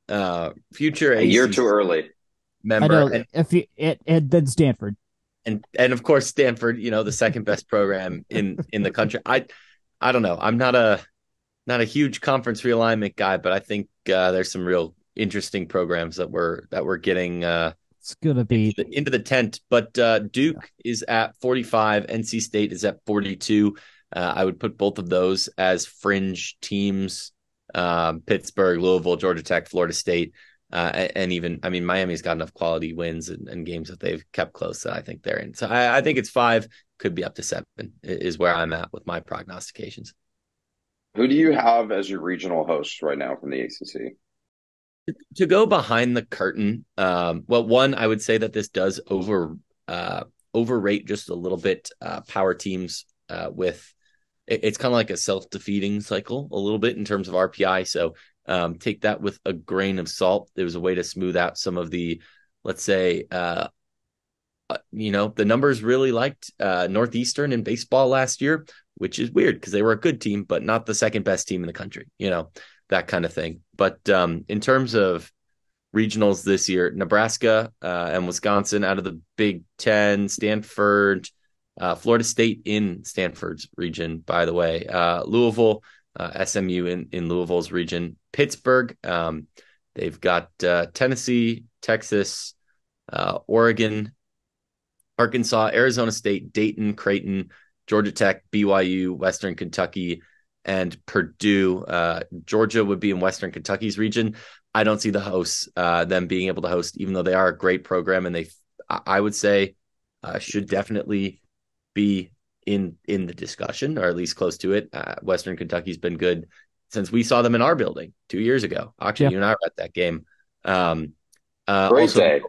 future A year ACC too early. I member, know if then Stanford. and of course Stanford, the second best program in the country. I don't know. I'm not a huge conference realignment guy, but I think there's some real interesting programs that we're getting It's gonna be into the tent. But Duke is at 45, NC State is at 42. I would put both of those as fringe teams. Pittsburgh, Louisville, Georgia Tech, Florida State, and even I mean Miami's got enough quality wins and games that they've kept close that I think they're in. So I think it's 5, could be up to 7 is where I'm at with my prognostications. Who do you have as your regional host right now from the ACC? To go behind the curtain, well, one, I would say that this does overrate just a little bit power teams with it's kind of like a self-defeating cycle a little bit in terms of RPI. So take that with a grain of salt. There was a way to smooth out some of the, let's say, the numbers really liked Northeastern in baseball last year, which is weird because they were a good team, but not the second best team in the country, that kind of thing. But in terms of regionals this year, Nebraska and Wisconsin out of the Big Ten, Stanford, Florida State in Stanford's region, by the way, Louisville, SMU in Louisville's region, Pittsburgh. They've got Tennessee, Texas, Oregon, Arkansas, Arizona State, Dayton, Creighton, Georgia Tech, BYU, Western Kentucky, and Purdue. Georgia would be in Western Kentucky's region. I don't see the hosts, them being able to host, even though they are a great program and I would say, should definitely be in the discussion or at least close to it. Western Kentucky's been good since we saw them in our building 2 years ago. Actually, you and I were at that game. Great also, day.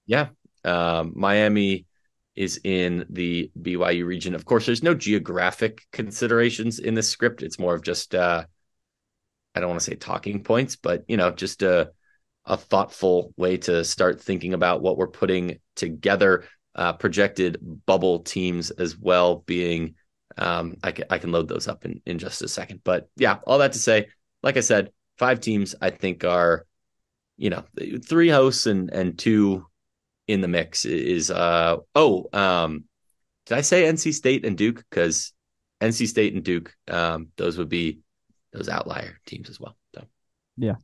Yeah. Miami is in the BYU region. Of course, there's no geographic considerations in this script. It's more of just, I don't want to say talking points, but, just a thoughtful way to start thinking about what we're putting together. Projected bubble teams as well being, I can load those up in just a second. But yeah, all that to say, like I said, 5 teams I think are, 3 hosts and 2 in the mix is did I say NC State and Duke? Because NC State and Duke, those would be those outlier teams as well. So yeah.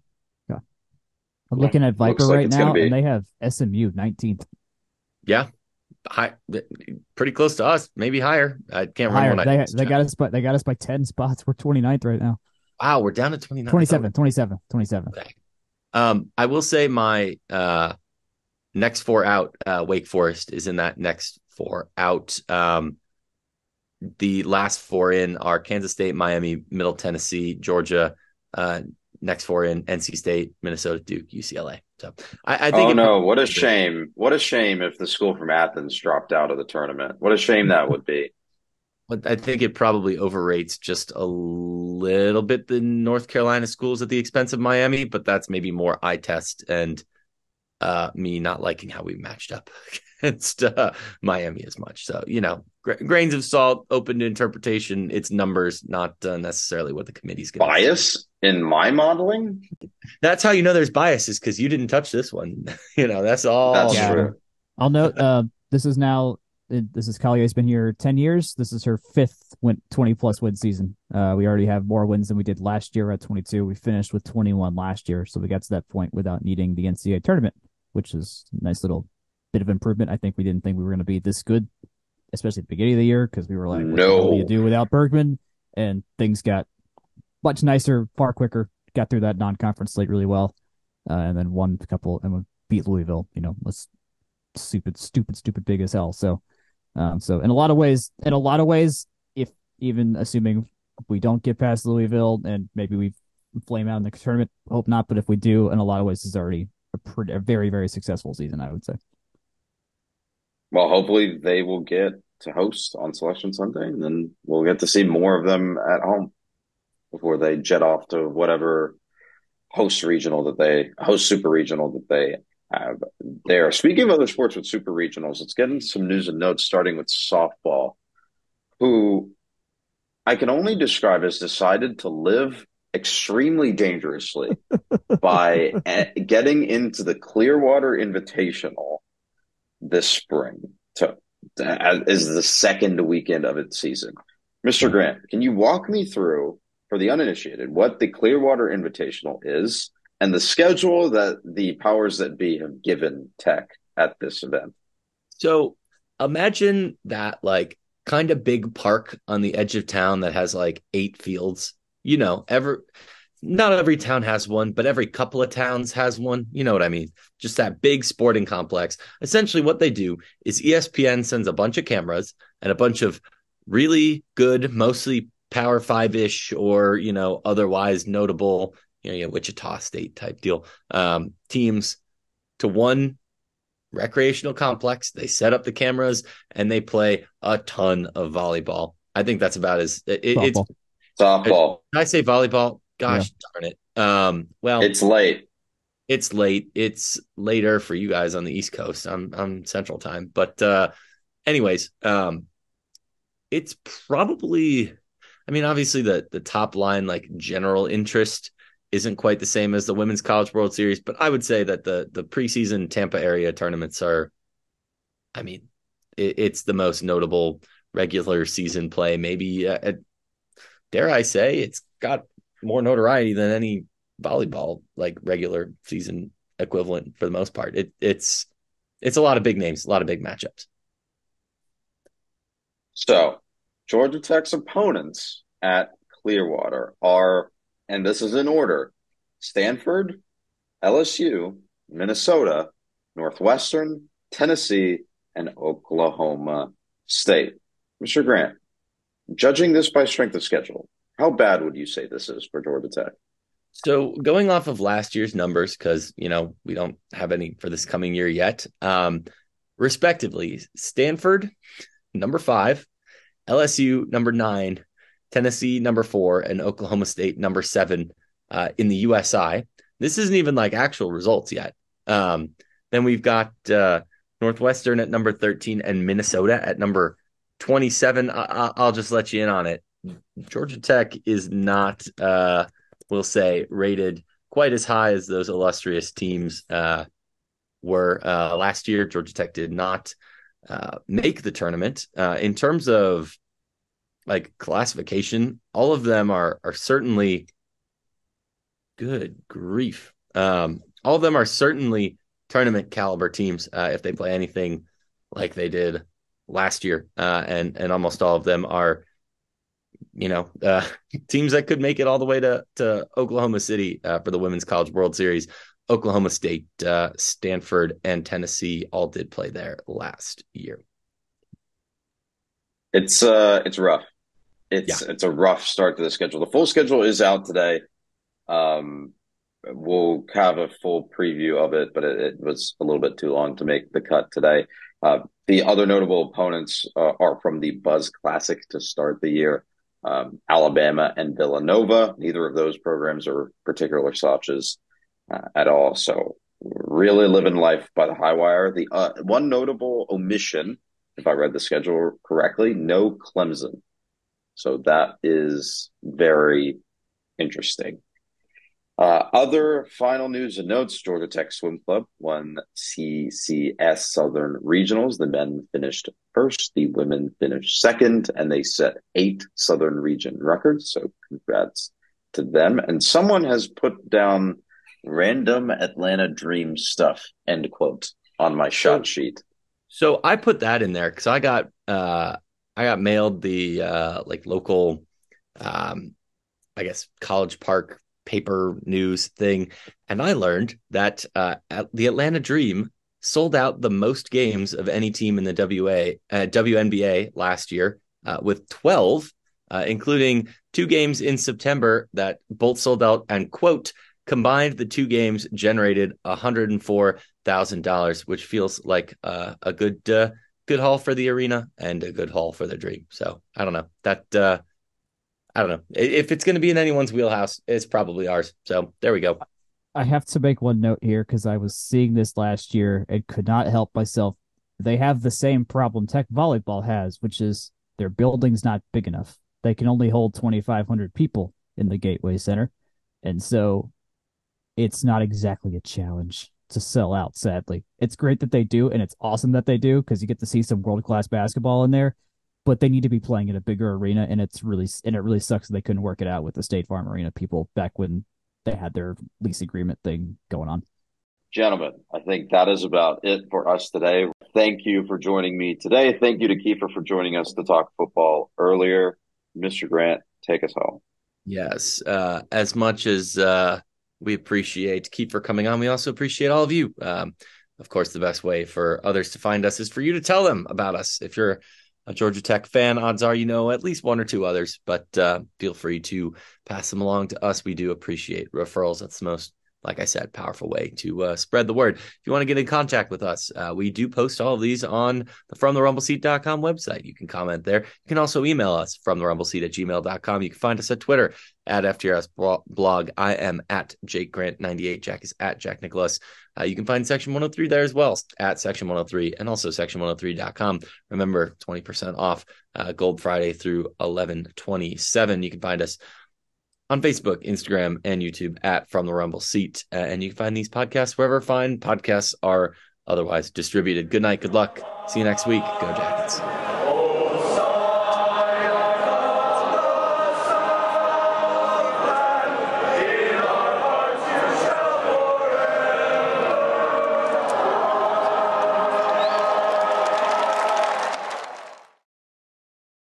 I'm looking at Viper like right it's gonna now, be. and they have SMU 19th. yeah, high, pretty close to us, maybe higher. I can't Higher. remember. They got us by 10 spots. We're 29th right now. Wow, we're down to 29. 27. Okay. I will say my next 4 out, Wake Forest is in that next 4 out. The last 4 in are Kansas State, Miami, Middle Tennessee, Georgia, next four in NC State, Minnesota, Duke, UCLA. So I think Oh it no, probably, what a shame. What a shame if the school from Athens dropped out of the tournament. What a shame that would be. but I think it probably overrates just a little bit the North Carolina schools at the expense of Miami, but that's maybe more eye test and me not liking how we matched up against Miami as much. So, grains of salt, open to interpretation. It's numbers, not necessarily what the committee's going to Bias in my modeling? That's how you know there's biases because you didn't touch this one. That's all. That's Yeah. true. I'll note this is Collier's been here 10 years. This is her fifth 20 plus win season. We already have more wins than we did last year at 22. We finished with 21 last year, so we got to that point without needing the NCAA tournament, which is a nice little bit of improvement. I think we didn't think we were going to be this good, especially at the beginning of the year, because we were like, what the hell do you do without Bergman? And things got much nicer, far quicker. Got through that non-conference slate really well, and then won a couple and beat Louisville. Was stupid big as hell. So in a lot of ways, if even assuming we don't get past Louisville and maybe we flame out in the tournament, hope not. But if we do, in a lot of ways, it's already a very, very successful season, I would say. Well, hopefully they will get to host on Selection Sunday, and then we'll get to see more of them at home before they jet off to whatever host super regional that they have there. Speaking of other sports with super regionals, let's get into some news and notes, starting with softball, who I can only describe as decided to live extremely dangerously by getting into the Clearwater Invitational this spring as the second weekend of its season. Mr. Grant, can you walk me through, for the uninitiated, what the Clearwater Invitational is and the schedule that the powers that be have given Tech at this event? So imagine that kind of big park on the edge of town that has 8 fields. Not every town has one, but every couple of towns has one. You know what I mean? Just that big sporting complex. Essentially what they do is ESPN sends a bunch of cameras and a bunch of really good, mostly Power Five-ish or, otherwise notable, Wichita State type deal, teams to one recreational complex. They set up the cameras and they play a ton of volleyball. I think that's about it's softball. Did I say volleyball? Gosh, darn it. Well, it's late. It's late. It's later for you guys on the East Coast. I'm Central Time. But anyways, it's probably, obviously the top line, general interest isn't quite the same as the Women's College World Series, but I would say that the preseason Tampa area tournaments are, it's the most notable regular season play. Maybe, dare I say, it's got more notoriety than any volleyball, regular season equivalent for the most part. It's a lot of big names, a lot of big matchups. So Georgia Tech's opponents at Clearwater are, and this is in order, Stanford, LSU, Minnesota, Northwestern, Tennessee, and Oklahoma State. Mr. Grant, judging this by strength of schedule, how bad would you say this is for Georgia Tech? So going off of last year's numbers, because, we don't have any for this coming year yet, respectively, Stanford, number 5, LSU, number 9, Tennessee, number 4, and Oklahoma State, number 7 in the USI. This isn't even actual results yet. Then we've got Northwestern at number 13 and Minnesota at number 27. I'll just let you in on it. Georgia Tech is not, we'll say, rated quite as high as those illustrious teams were last year. Georgia Tech did not make the tournament. In terms of classification, all of them are certainly, good grief. All of them are certainly tournament caliber teams if they play anything like they did last year. And almost all of them are, teams that could make it all the way to Oklahoma City for the Women's College World Series. Oklahoma State, Stanford, and Tennessee all did play there last year. It's rough. It's a rough start to the schedule. The full schedule is out today. Um, we'll have a full preview of it, but it was a little bit too long to make the cut today. The other notable opponents are from the Buzz Classic to start the year. Alabama and Villanova. Neither of those programs are particular slouches at all. So really living life by the high wire. The one notable omission, if I read the schedule correctly, no Clemson. So that is very interesting. Other final news and notes: Georgia Tech Swim Club won CCS Southern Regionals. The men finished first, the women finished second, and they set 8 Southern Region records. So congrats to them. And someone has put down random Atlanta Dream stuff, end quote, on my shot sheet. So I put that in there because I got mailed the like local I guess College Park paper news thing, and I learned that the Atlanta Dream sold out the most games of any team in the WNBA last year, with 12, including 2 games in September that both sold out, and quote, combined the 2 games generated $104,000, which feels like a good haul for the arena and a good haul for the Dream. So I don't know that. I don't know. If it's going to be in anyone's wheelhouse, it's probably ours. So there we go. I have to make one note here because I was seeing this last year and could not help myself. They have the same problem Tech Volleyball has, which is their building's not big enough. They can only hold 2,500 people in the Gateway Center. And so it's not exactly a challenge to sell out, sadly. It's great that they do, and it's awesome that they do because you get to see some world-class basketball in there, but they need to be playing in a bigger arena, and it really sucks that they couldn't work it out with the State Farm Arena people back when they had their lease agreement thing going on. Gentlemen, I think that is about it for us today. Thank you for joining me today. Thank you to Kieffer for joining us to talk football earlier. Mr. Grant, take us home. Yes. As much as we appreciate Kieffer coming on, we also appreciate all of you. Of course, the best way for others to find us is for you to tell them about us. If you're a Georgia Tech fan, odds are you know at least 1 or 2 others, but feel free to pass them along to us. We do appreciate referrals. That's the most, like I said, powerful way to spread the word. If you want to get in contact with us, we do post all of these on the FromTheRumbleSeat.com website. You can comment there. You can also email us FromTheRumbleSeat@gmail.com. You can find us at Twitter at FTRS blog. I am at Jake Grant 98. Jack is at Jack Nicholas. You can find Section 103 there as well, at Section 103, and also Section103.com. Remember, 20% off Gold Friday through 11/27. You can find us on Facebook, Instagram, and YouTube at From the Rumble Seat. And you can find these podcasts wherever fine podcasts are otherwise distributed. Good night. Good luck. See you next week. Go Jackets.